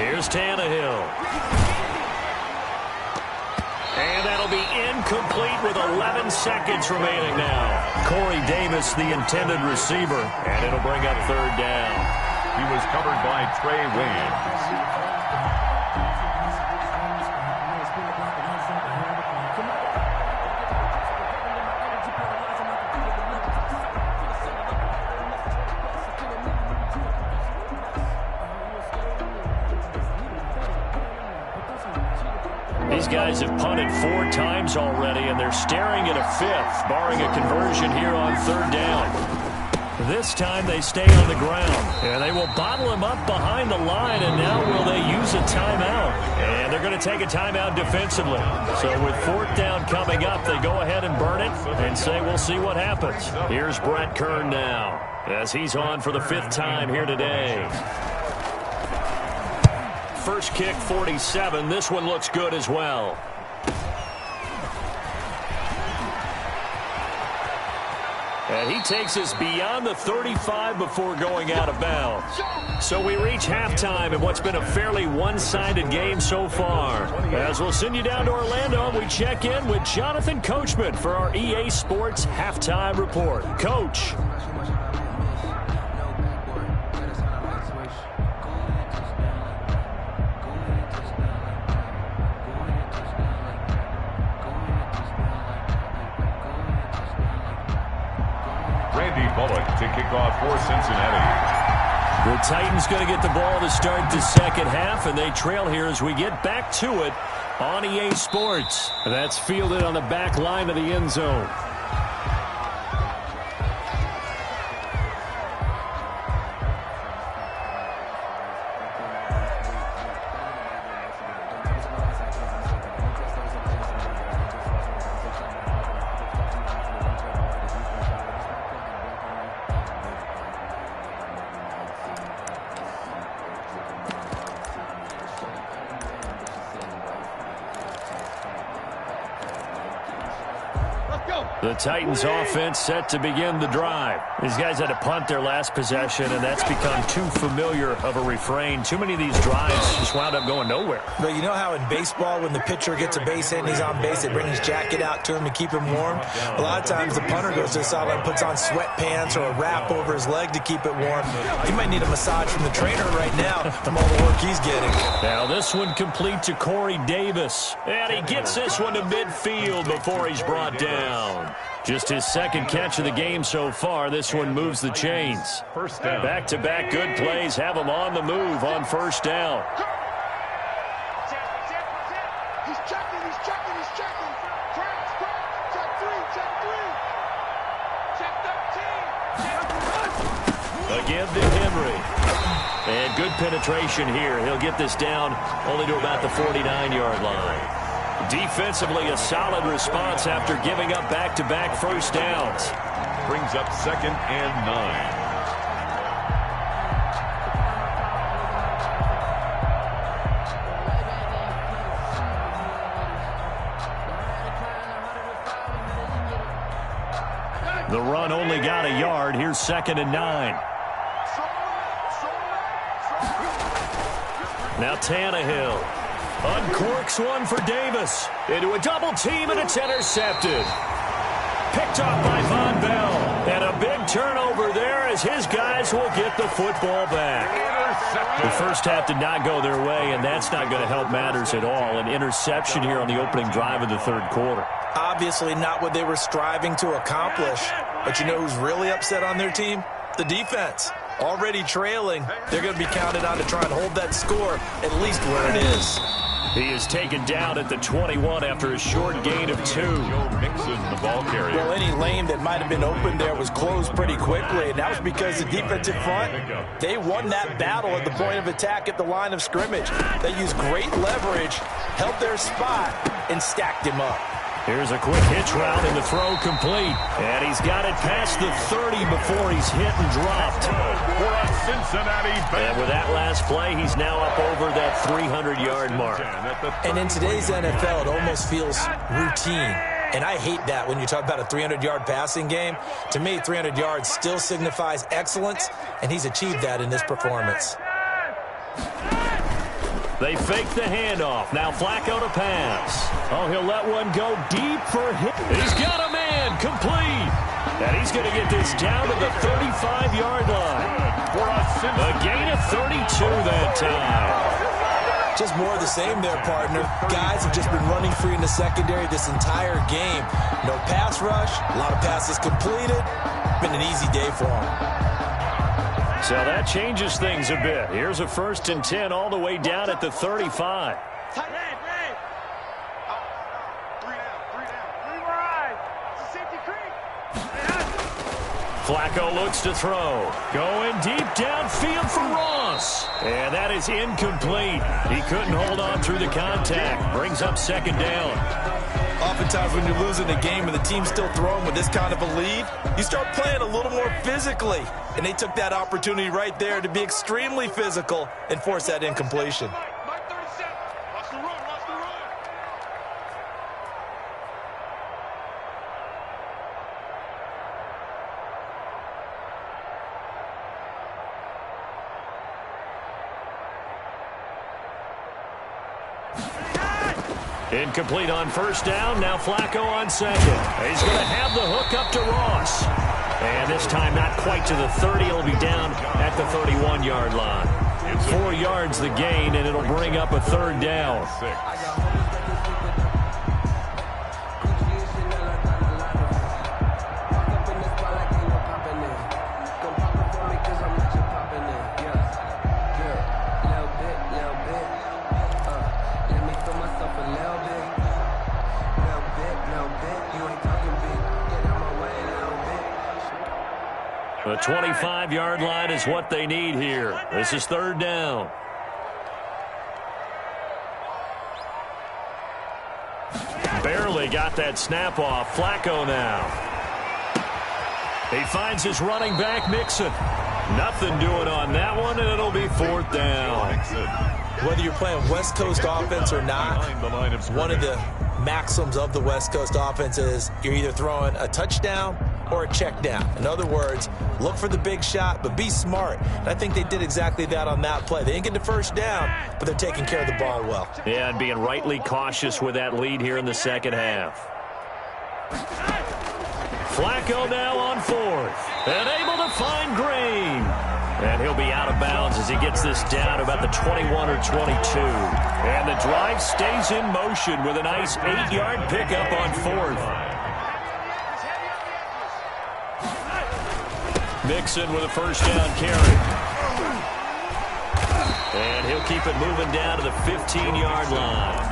Here's Tannehill. And that'll be incomplete with 11 seconds remaining now. Corey Davis, the intended receiver, and it'll bring up 3rd down. He was covered by Trey Waynes. These guys have punted 4 times already, and they're staring at a 5th, barring a conversion here on 3rd down. This time they stay on the ground, and they will bottle him up behind the line, and now will they use a timeout? And they're going to take a timeout defensively. So with 4th down coming up, they go ahead and burn it and say we'll see what happens. Here's Brett Kern now, as he's on for the 5th time here today. First kick, 47. This one looks good as well. And he takes us beyond the 35 before going out of bounds. So we reach halftime in what's been a fairly one-sided game so far. As we'll send you down to Orlando, we check in with Jonathan Coachman for our EA Sports Halftime Report. Coach. To kick off for Cincinnati. The Titans going to get the ball to start the second half, and they trail here as we get back to it on EA Sports. That's fielded on the back line of the end zone. The Titans offense set to begin the drive. These guys had to punt their last possession, and that's become too familiar of a refrain. Too many of these drives just wound up going nowhere. But you know how in baseball, when the pitcher gets a base hit and he's on base, they bring his jacket out to him to keep him warm? A lot of times the punter goes to the sideline, puts on sweatpants or a wrap over his leg to keep it warm. He might need a massage from the trainer right now from all the work he's getting. Now this one complete to Corey Davis. And he gets this one to midfield before he's brought down. Just his second catch of the game so far. This one moves the chains. First down. Back-to-back good plays have him on the move on first down. He's checking. Check 13. Again to Henry. And good penetration here. He'll get this down only to about the 49-yard line. Defensively, a solid response after giving up back-to-back first downs. Brings up 2nd and 9. The run only got a yard. Here's 2nd and 9. Now Tannehill uncorks one for Davis. Into a double team, and it's intercepted. Picked off by Von Bell. And a big turnover there as his guys will get the football back. The first half did not go their way, and that's not going to help matters at all. An interception here on the opening drive of the third quarter. Obviously not what they were striving to accomplish. But you know who's really upset on their team? The defense. Already trailing. They're going to be counted on to try and hold that score at least where it is. He is taken down at the 21 after a short gain of 2. Joe Mixon, the ball carrier. Well, any lane that might have been open there was closed pretty quickly, and that was because the defensive front, they won that battle at the point of attack at the line of scrimmage. They used great leverage, held their spot, and stacked him up. Here's a quick hitch route, and the throw complete. And he's got it past the 30 before he's hit and dropped. For a Cincinnati Bengals. And with that last play, he's now up over that 300-yard mark. And in today's NFL, it almost feels routine. And I hate that when you talk about a 300-yard passing game. To me, 300 yards still signifies excellence, and he's achieved that in this performance. They fake the handoff. Now Flacco to pass. Oh, he'll let one go deep for hit. He's got a man complete. And he's going to get this down to the 35-yard line. A gain of 32 that time. Just more of the same there, partner. Guys have just been running free in the secondary this entire game. No pass rush, a lot of passes completed. Been an easy day for them. So that changes things a bit. Here's a 1st and 10 all the way down at the 35. Flacco looks to throw. Going deep downfield for Ross. And that is incomplete. He couldn't hold on through the contact. Brings up 2nd down. Oftentimes when you're losing a game and the team's still throwing with this kind of a lead, you start playing a little more physically. And they took that opportunity right there to be extremely physical and force that incompletion. Incomplete on 1st down. Now Flacco on 2nd. He's going to have the hook up to Ross. And this time not quite to the 30. He'll be down at the 31-yard line. 4 yards the gain, and it'll bring up a 3rd down. The 25-yard line is what they need here. This is 3rd down. Barely got that snap off. Flacco now. He finds his running back, Mixon. Nothing doing on that one, and it'll be 4th down. Whether you're playing West Coast offense or not, one of the maxims of the West Coast offense is you're either throwing a touchdown or a check down. In other words, look for the big shot, but be smart. And I think they did exactly that on that play. They didn't get the 1st down, but they're taking care of the ball well. Yeah, and being rightly cautious with that lead here in the 2nd half. Flacco now on 4th. And able to find Green. And he'll be out of bounds as he gets this down about the 21 or 22. And the drive stays in motion with a nice 8-yard pickup on 4th. Mixon with a 1st down carry. And he'll keep it moving down to the 15-yard line.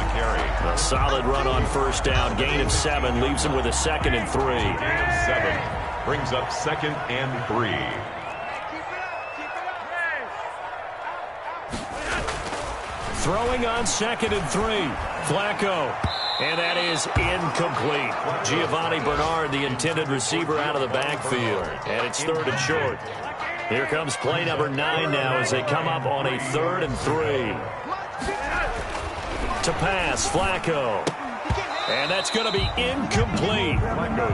A solid run on 1st down. Gain of 7 leaves him with a 2nd and 3. Gain of 7 brings up 2nd and 3. Throwing on 2nd and 3. Flacco And that is incomplete. Giovanni Bernard, the intended receiver, out of the backfield. And it's 3rd and short. Here comes play number 9 now as they come up on a 3rd and 3. To pass, Flacco. And that's going to be incomplete.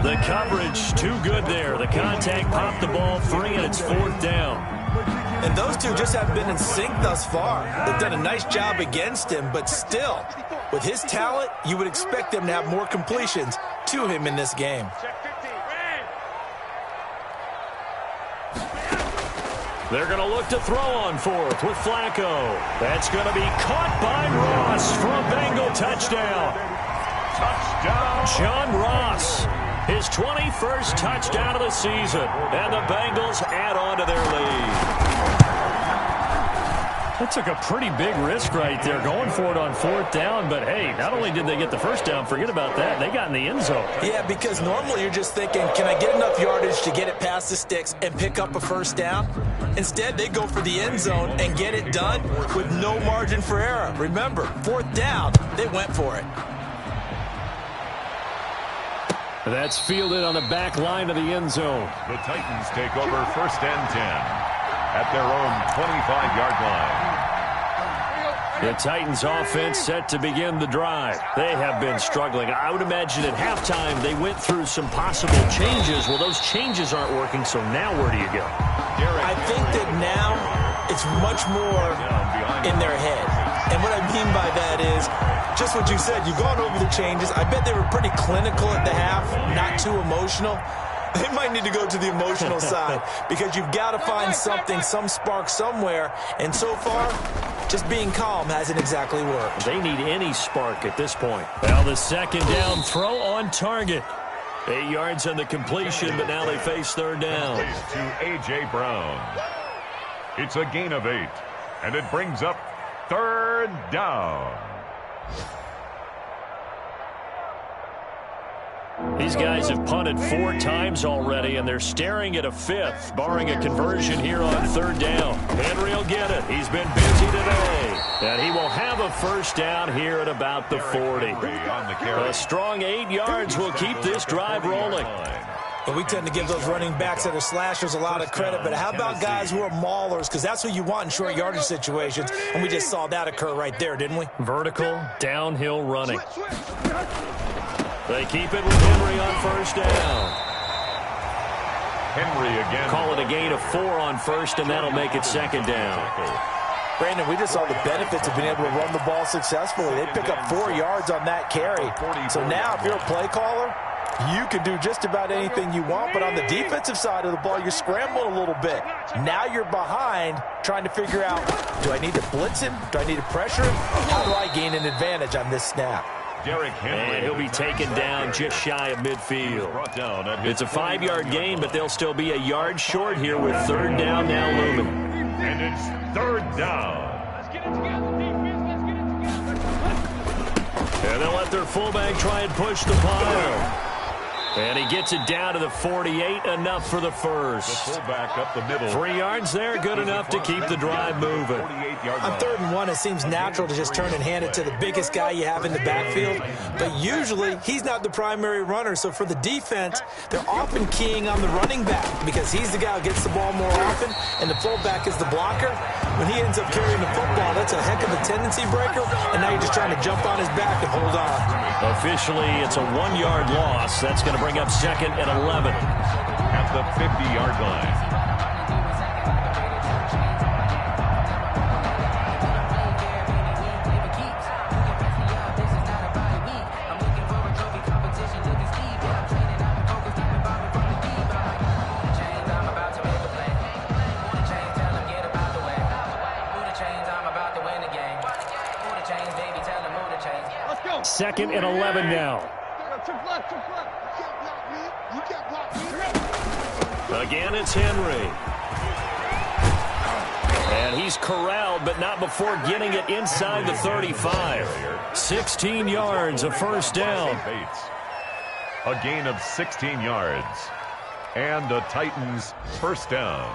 The coverage too good there. The contact popped the ball free, and it's 4th down. And those two just haven't been in sync thus far. They've done a nice job against him, but still, with his talent, you would expect them to have more completions to him in this game. They're going to look to throw on 4th with Flacco. That's going to be caught by Ross for a Bengal touchdown. Touchdown! John Ross, his 21st touchdown of the season, and the Bengals add on to their lead. That took a pretty big risk right there, going for it on 4th down, but hey, not only did they get the first down, forget about that, they got in the end zone. Yeah, because normally you're just thinking, can I get enough yardage to get it past the sticks and pick up a first down? Instead, they go for the end zone and get it done with no margin for error. Remember, 4th down, they went for it. That's fielded on the back line of the end zone. The Titans take over 1st and 10 at their own 25-yard line. The Titans offense set to begin the drive. They have been struggling. I would imagine at halftime they went through some possible changes. Well, those changes aren't working, so now where do you go? I think that now it's much more in their head. And what I mean by that is just what you said. You've gone over the changes. I bet they were pretty clinical at the half, not too emotional. They might need to go to the emotional side because you've got to find something, some spark somewhere. And so far, just being calm hasn't exactly worked. They need any spark at this point. Well, the 2nd down throw on target. 8 yards on the completion, but now they face 3rd down. To A.J. Brown. It's a gain of 8, and it brings up 3rd down. These guys have punted 4 times already, and they're staring at a 5th, barring a conversion here on 3rd down. Henry will get it. He's been busy today. And he will have a first down here at about the 40. A strong 8 yards will keep this drive rolling. And we tend to give those running backs that are slashers a lot of credit, but how about guys who are maulers? Because that's who you want in short yardage situations, and we just saw that occur right there, didn't we? Vertical, downhill running. They keep it with Henry on 1st down. Henry again. Call it a gain of 4 on 1st, and that'll make it 2nd down. Brandon, we just saw the benefits of being able to run the ball successfully. They pick up 4 yards on that carry. So now if you're a play caller, you can do just about anything you want, but on the defensive side of the ball, you're scrambling a little bit. Now you're behind trying to figure out, do I need to blitz him? Do I need to pressure him? How do I gain an advantage on this snap? Derrick Henry. And he'll be taken down just shy of midfield. It's a 5-yard gain, but they'll still be a yard short here with 3rd down now looming. And it's 3rd down. Let's get it together, defense. Let's get it together. And they'll let their fullback try and push the pile. And he gets it down to the 48, enough for the first. The fullback up the middle. 3 yards there, good enough to keep the drive moving. On 3rd and 1, it seems natural to just turn and hand it to the biggest guy you have in the backfield. But usually, he's not the primary runner. So for the defense, they're often keying on the running back because he's the guy who gets the ball more often, and the fullback is the blocker. When he ends up carrying the football, that's a heck of a tendency breaker, and now you're just trying to jump on his back and hold on. Officially, it's a 1-yard loss. That's going to bring up 2nd and 11. At the 50-yard line. Second and 11 now. Again, it's Henry. And he's corralled, but not before getting it inside the 35. 16 yards, a first down. A gain of 16 yards. And the Titans first down.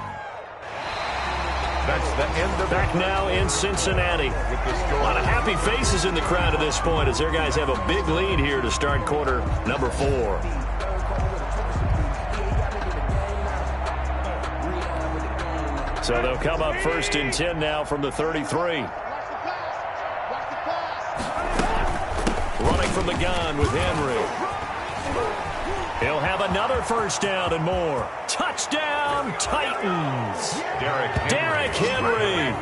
That's the end of Back now in Cincinnati. A lot of happy faces in the crowd at this point as their guys have a big lead here to start quarter number 4. So they'll come up first and 10 now from the 33. Running from the gun with Henry. He'll have another first down and more. Touchdown, Titans. Derrick Henry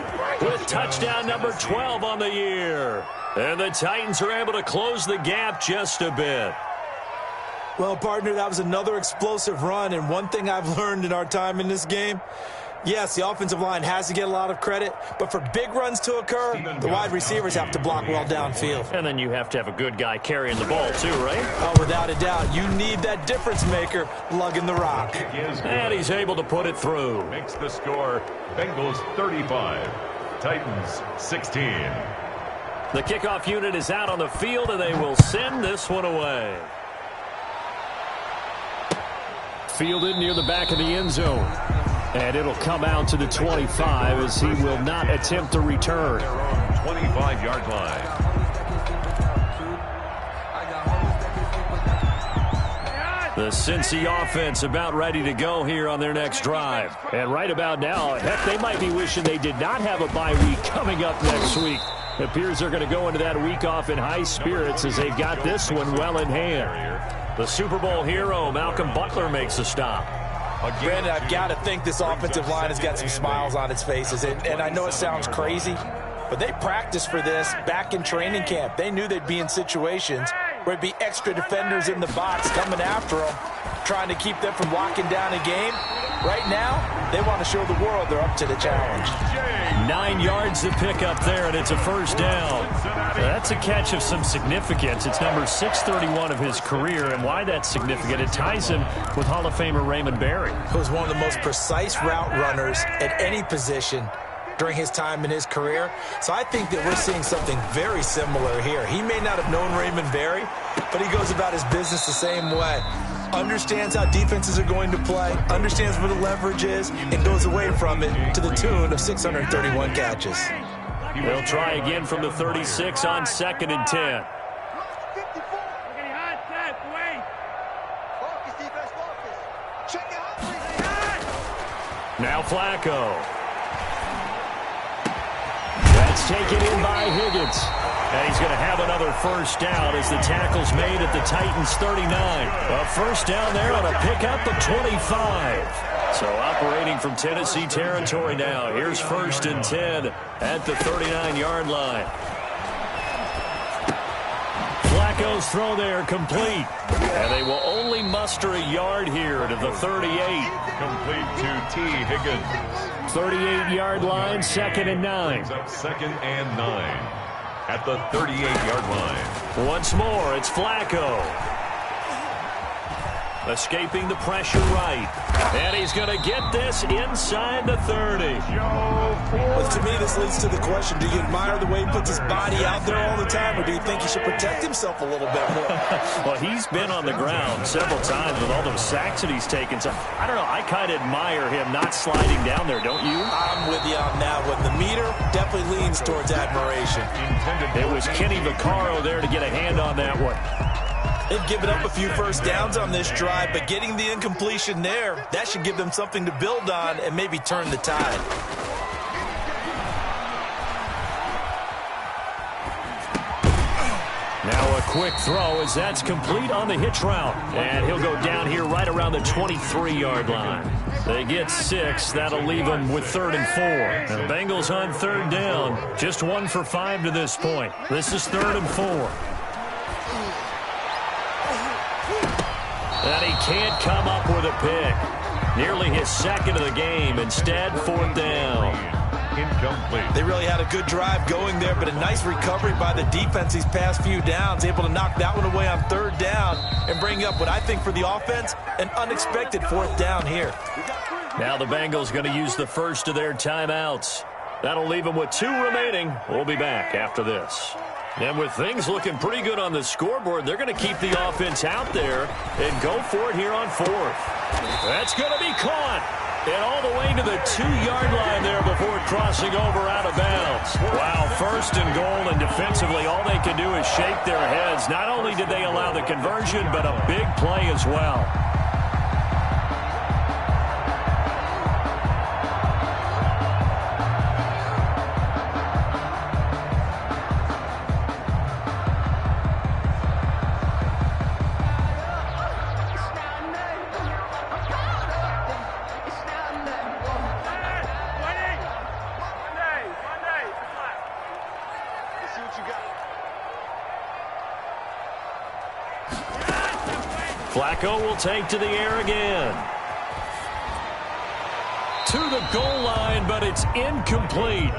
with touchdown number 12 on the year. And the Titans are able to close the gap just a bit. Well, partner, that was another explosive run, and one thing I've learned in our time in this game, yes, the offensive line has to get a lot of credit, but for big runs to occur, the wide receivers have to block well downfield. And then you have to have a good guy carrying the ball too, right? Oh, without a doubt. You need that difference maker lugging the rock. And he's able to put it through. Makes the score Bengals 35, Titans 16. The kickoff unit is out on the field, and they will send this one away. Fielded near the back of the end zone. And it'll come out to the 25 as he will not attempt to return. 25-yard line. The Cincy offense about ready to go here on their next drive. And right about now, heck, they might be wishing they did not have a bye week coming up next week. It appears they're going to go into that week off in high spirits as they've got this one well in hand. The Super Bowl hero, Malcolm Butler, makes a stop. Brandon, I've got to think this offensive line has got some smiles on its faces. And I know it sounds crazy, but they practiced for this back in training camp. They knew they'd be in situations where it'd be extra defenders in the box coming after them, trying to keep them from locking down a game. Right now, they want to show the world they're up to the challenge. 9 yards to pick up there, and it's a first down. That's a catch of some significance. It's number 631 of his career, and why that's significant, it ties him with Hall of Famer Raymond Berry. Who was one of the most precise route runners at any position during his time in his career. So I think that we're seeing something very similar here. He may not have known Raymond Berry, but he goes about his business the same way. Understands how defenses are going to play, understands where the leverage is, and goes away from it to the tune of 631 catches. They'll try again from the 36 on 2nd and 10. Now Flacco. That's taken in by Higgins. And he's going to have another first down as the tackle's made at the Titans 39. A first down there on a pickup of 25. So operating from Tennessee territory now. Here's 1st and 10 at the 39-yard line. Flacco's throw there complete. And they will only muster a yard here to the 38. Complete to T. Higgins. 38-yard line, 2nd and 9. Up 2nd and 9 at the 38-yard line. Once more, it's Flacco. Escaping the pressure right. And he's going to get this inside the 30. Well, to me, this leads to the question, do you admire the way he puts his body out there all the time, or do you think he should protect himself a little bit more? Well, he's been on the ground several times with all those sacks that he's taken. So, I don't know, I kind of admire him not sliding down there, don't you? I'm with you on that one. The meter definitely leans towards admiration. It was Kenny Vaccaro there to get a hand on that one. They've given up a few first downs on this drive, but getting the incompletion there, that should give them something to build on and maybe turn the tide. Now a quick throw as that's complete on the hitch route. And he'll go down here right around the 23-yard line. They get 6. That'll leave them with 3rd and 4. And the Bengals on 3rd down. Just 1 for 5 to this point. This is 3rd and 4. And he can't come up with a pick. Nearly his 2nd of the game. Instead, 4th down. Incomplete. They really had a good drive going there, but a nice recovery by the defense these past few downs. Able to knock that one away on 3rd down and bring up what I think for the offense, an unexpected 4th down here. Now the Bengals going to use the first of their timeouts. That'll leave them with 2 remaining. We'll be back after this. And with things looking pretty good on the scoreboard, they're going to keep the offense out there and go for it here on 4th. That's going to be caught. And all the way to the 2-yard line there before crossing over out of bounds. Wow, first and goal, and defensively all they can do is shake their heads. Not only did they allow the conversion, but a big play as well. Flacco will take to the air again. To the goal line, but it's incomplete.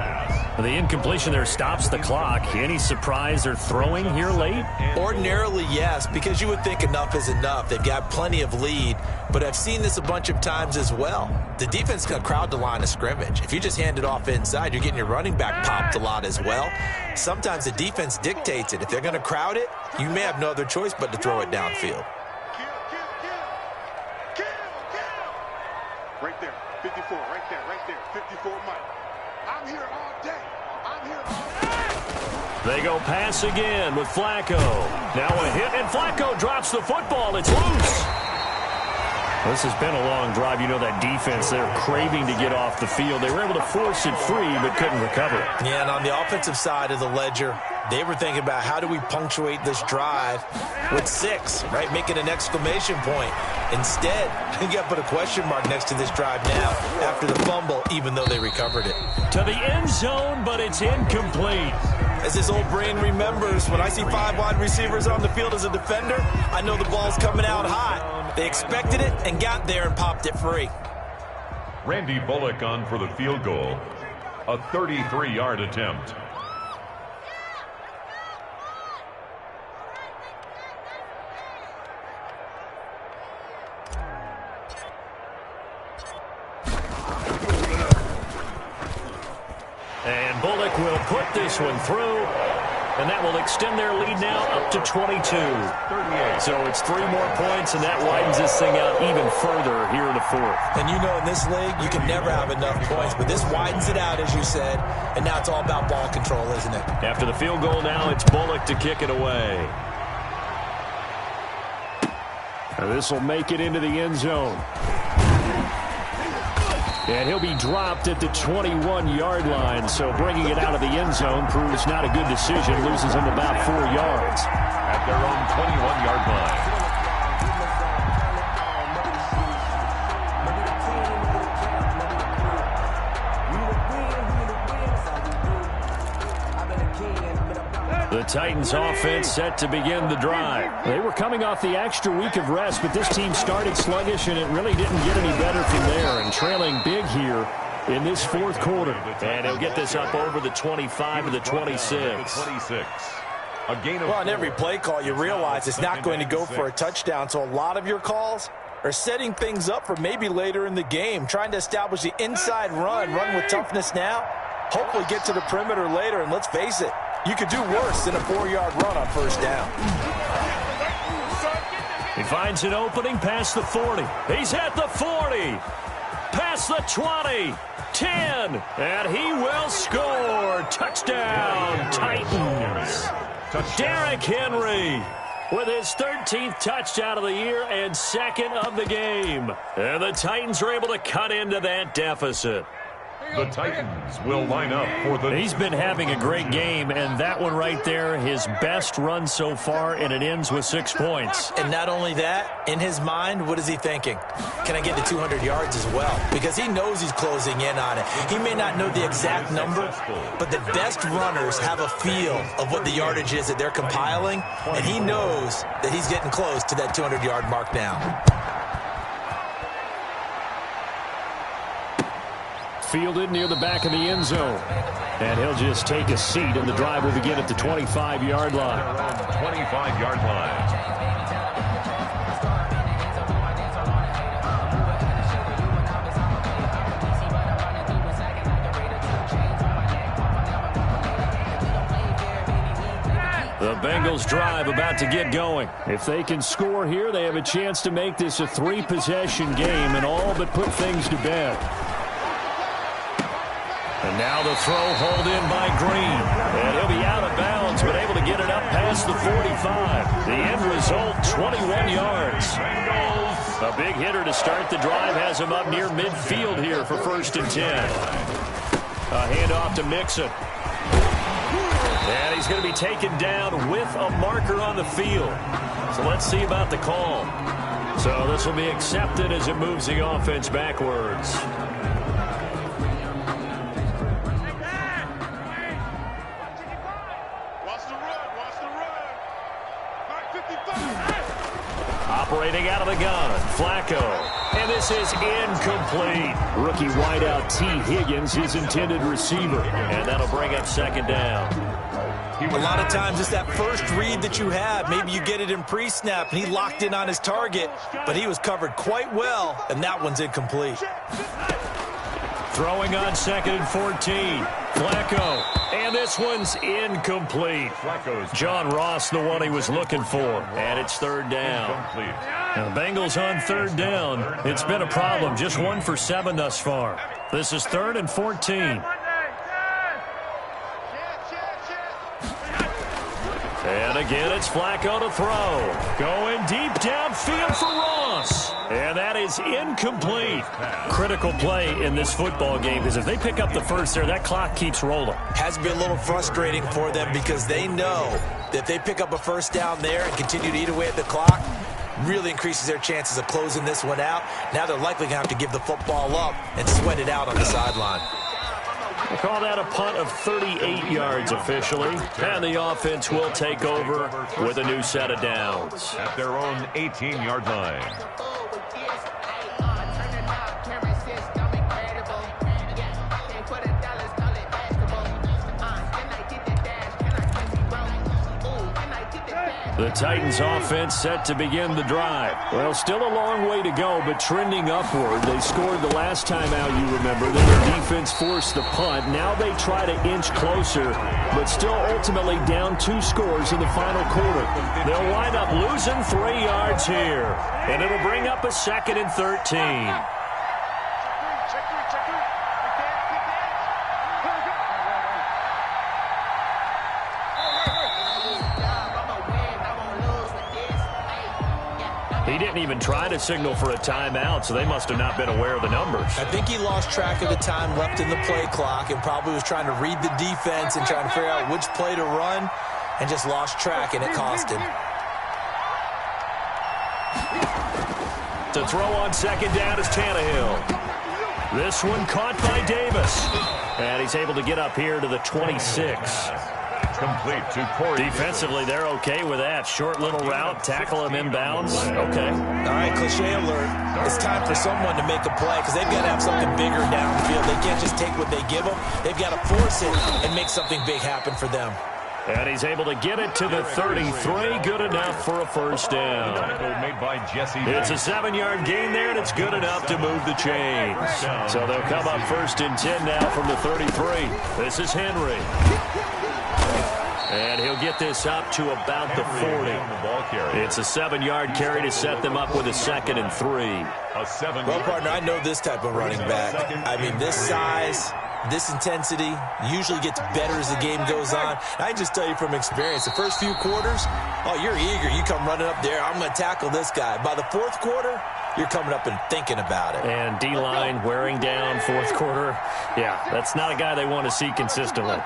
The incompletion there stops the clock. Any surprise or throwing here late? Ordinarily, yes, because you would think enough is enough. They've got plenty of lead, but I've seen this a bunch of times as well. The defense can crowd the line of scrimmage. If you just hand it off inside, you're getting your running back popped a lot as well. Sometimes the defense dictates it. If they're going to crowd it, you may have no other choice but to throw it downfield. Right there, 54, right there, 54, Mike. I'm here all day. I'm here all day. They go pass again with Flacco. Now a hit, and Flacco drops the football. It's loose. This has been a long drive. You know that defense, they're craving to get off the field. They were able to force it free, but couldn't recover it. Yeah, and on the offensive side of the ledger, they were thinking about how do we punctuate this drive with 6, right? Making an exclamation point. Instead, you got to put a question mark next to this drive now after the fumble, even though they recovered it. To the end zone, but it's incomplete. As his old brain remembers, when I see 5 wide receivers on the field as a defender, I know the ball's coming out hot. They expected it and got there and popped it free. Randy Bullock on for the field goal. A 33-yard attempt. And Bullock will put this one through, and that will extend their lead now up to 22. 38. So it's 3 more points, and that widens this thing out even further here in the 4th. And you know in this league, you can never have enough points, but this widens it out, as you said, and now it's all about ball control, isn't it? After the field goal now, it's Bullock to kick it away. And this will make it into the end zone. And he'll be dropped at the 21-yard line, so bringing it out of the end zone proves not a good decision. Loses him about 4 yards. At their own 21-yard line. The Titans offense set to begin the drive. They were coming off the extra week of rest, but this team started sluggish, and it really didn't get any better from there, and trailing big here in this 4th quarter. And he'll get this up over the 25 to the 26. 26. A gain of well, on every play call, you realize it's not going to go for a touchdown, so a lot of your calls are setting things up for maybe later in the game, trying to establish the inside run with toughness now, hopefully get to the perimeter later, and let's face it, you could do worse than a 4-yard run on first down. He finds an opening past the 40. He's at the 40. Past the 20. 10. And he will score. Touchdown, Titans. Derrick Henry with his 13th touchdown of the year and 2nd of the game. And the Titans are able to cut into that deficit. The Titans will line up for the... He's been having a great game, and that one right there, his best run so far, and it ends with 6 points. And not only that, in his mind, what is he thinking? Can I get to 200 yards as well? Because he knows he's closing in on it. He may not know the exact number, but the best runners have a feel of what the yardage is that they're compiling, and he knows that he's getting close to that 200-yard mark now. Fielded near the back of the end zone. And he'll just take a seat, and the drive will begin at the 25-yard line. 25-yard line. The Bengals Bengals drive about to get going. If they can score here, they have a chance to make this a 3-possession game and all but put things to bed. And now the throw hauled in by Green. And he'll be out of bounds, but able to get it up past the 45. The end result, 21 yards. A big hitter to start the drive has him up near midfield here for 1st and 10. A handoff to Mixon. And he's going to be taken down with a marker on the field. So let's see about the call. So this will be accepted as it moves the offense backwards. Operating out of the gun, Flacco. And this is incomplete. Rookie wideout T. Higgins, his intended receiver. And that'll bring up 2nd down. A lot of times it's that first read that you have. Maybe you get it in pre-snap, and he locked in on his target, but he was covered quite well, and that one's incomplete. Throwing on 2nd and 14. Flacco. And this one's incomplete. John Ross, the one he was looking for. And it's 3rd down. Now the Bengals on 3rd down. It's been a problem. Just 1 for 7 thus far. This is 3rd and 14. And again, it's Flacco to throw. Going deep downfield for Ross. And that is incomplete. Critical play in this football game, because if they pick up the first there, that clock keeps rolling. Has been a little frustrating for them because they know that if they pick up a 1st down there and continue to eat away at the clock, really increases their chances of closing this one out. Now they're likely going to have to give the football up and sweat it out on the sideline. We'll call that a punt of 38 yards officially. And the offense will take over with a new set of downs. At their own 18-yard line. The Titans offense set to begin the drive. Well, still a long way to go, but trending upward. They scored the last time out, you remember. Then the defense forced the punt. Now they try to inch closer, but still ultimately down 2 scores in the final quarter. They'll wind up losing 3 yards here, and it'll bring up a 2nd and 13. He didn't even try to signal for a timeout, so they must have not been aware of the numbers. I think he lost track of the time left in the play clock and probably was trying to read the defense and trying to figure out which play to run and just lost track, and it cost him. To throw on 2nd down is Tannehill. This one caught by Davis. And he's able to get up here to the 26. Complete to Corey. Defensively, they're okay with that. Short little route, tackle him inbounds. Okay. All right, cliche alert. It's time for someone to make a play because they've got to have something bigger downfield. They can't just take what they give them. They've got to force it and make something big happen for them. And he's able to get it to the 33. Good enough for a 1st down. Made by Jesse. It's a 7-yard gain there, and it's good enough to move the chains. So they'll come up 1st and 10 now from the 33. This is Henry. And he'll get this up to about the 40. It's a 7-yard carry to set them up with a 2nd and 3. Well, partner, I know this type of running back. I mean, this size, this intensity usually gets better as the game goes on. I just tell you from experience, the first few quarters, oh, you're eager. You come running up there. I'm going to tackle this guy. By the 4th quarter, you're coming up and thinking about it. And D-line wearing down 4th quarter. Yeah, that's not a guy they want to see consistently.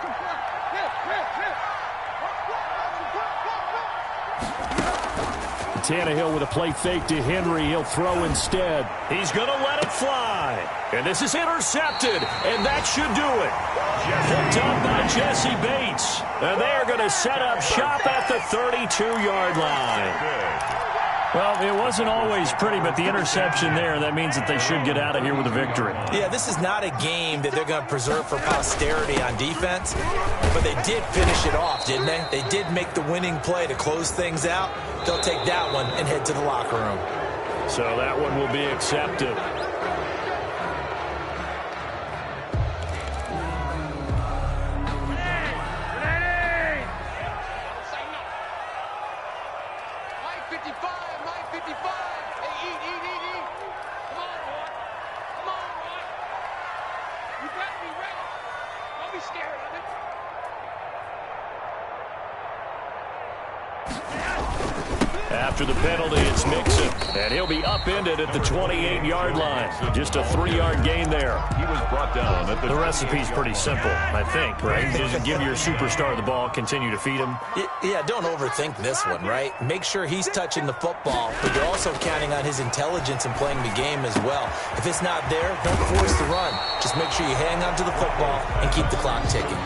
Tannehill with a play fake to Henry. He'll throw instead. He's going to let it fly. And this is intercepted. And that should do it. Picked up by Jesse Bates. And they're going to set up shop at the 32-yard line. Well, it wasn't always pretty, but the interception there, that means that they should get out of here with a victory. Yeah, this is not a game that they're going to preserve for posterity on defense, but they did finish it off, didn't they? They did make the winning play to close things out. They'll take that one and head to the locker room. So that one will be accepted. After the penalty, it's Mixon. And he'll be upended at the 28-yard line. Just a 3-yard gain there. He was brought down at The recipe's pretty simple, I think, right? Just give your superstar the ball, continue to feed him. Yeah, don't overthink this one, right? Make sure he's touching the football, but you're also counting on his intelligence in playing the game as well. If it's not there, don't force the run. Just make sure you hang on to the football and keep the clock ticking.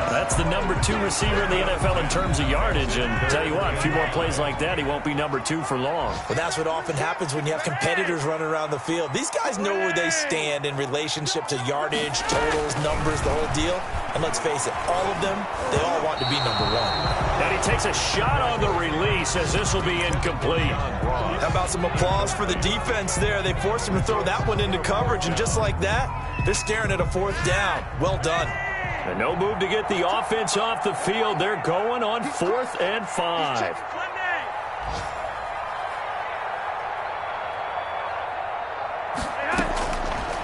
That's the number 2 receiver in the NFL in terms of yardage, and tell you what, a few more plays like that, he won't be number 2 for long. Well, that's what often happens when you have competitors running around the field. These guys know where they stand in relationship to yardage, totals, numbers, the whole deal. And let's face it, all of them, they all want to be number 1. And he takes a shot on the release as this will be incomplete. How about some applause for the defense there? They forced him to throw that one into coverage, and just like that, they're staring at a 4th down. Well done. And no move to get the offense off the field. They're going on 4th and 5.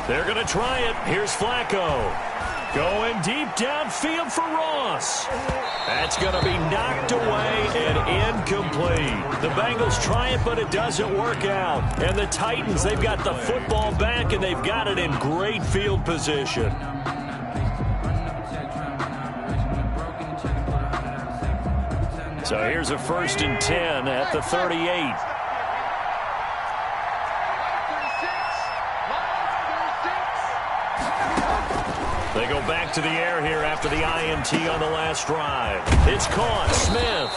They're going to try it. Here's Flacco. Going deep downfield for Ross. That's going to be knocked away and incomplete. The Bengals try it, but it doesn't work out. And the Titans, they've got the football back, and they've got it in great field position. So here's a 1st and 10 at the 38. They go back to the air here after the INT on the last drive. It's caught. Smith.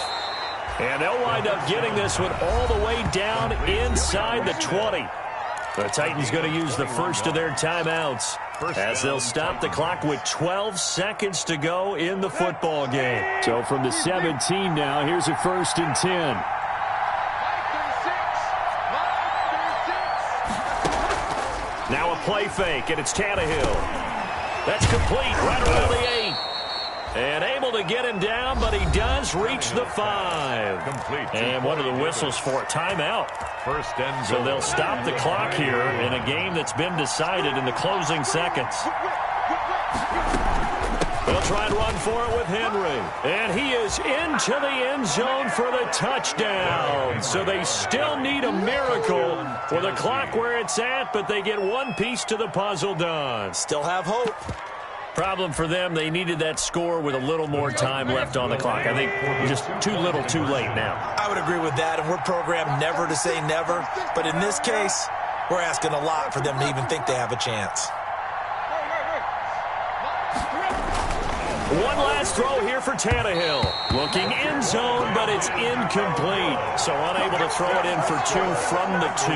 And they'll wind up getting this one all the way down inside the 20. The Titans going to use the first of their timeouts as they'll stop the clock with 12 seconds to go in the football game. So from the 17 now, here's a 1st and 10. Now a play fake, and it's Tannehill. That's complete right around the 8. And able to get him down, but he does reach the 5. Complete. And one of the whistles for a timeout. 1st and So goal. they'll stop the clock here in a game that's been decided in the closing seconds. They'll try and run for it with Henry. And he is into the end zone for the touchdown. So they still need a miracle with the clock where it's at, but they get one piece to the puzzle done. Still have hope. Problem for them, they needed that score with a little more time left on the clock. I think just too little too late now. I would agree with that, and we're programmed never to say never. But in this case, we're asking a lot for them to even think they have a chance. One last throw here for Tannehill. Looking end zone, but it's incomplete. So unable to throw it in for 2 from the 2.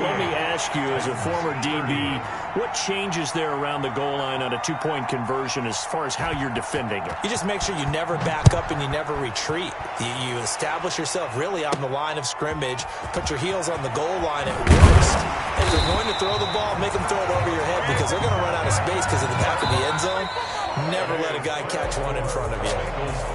Let me ask you, as a former DB, what changes there around the goal line on a 2-point conversion as far as how you're defending it? You just make sure you never back up and you never retreat. You establish yourself really on the line of scrimmage, put your heels on the goal line at worst. If they're going to throw the ball, make them throw it over your head because they're going to run out of space because of the back of the end zone. Never let a guy catch one in front of you.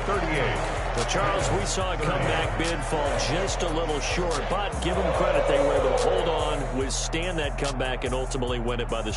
38. Well, Charles, we saw a comeback bid fall just a little short, but give them credit. They were able to hold on, withstand that comeback, and ultimately win it by the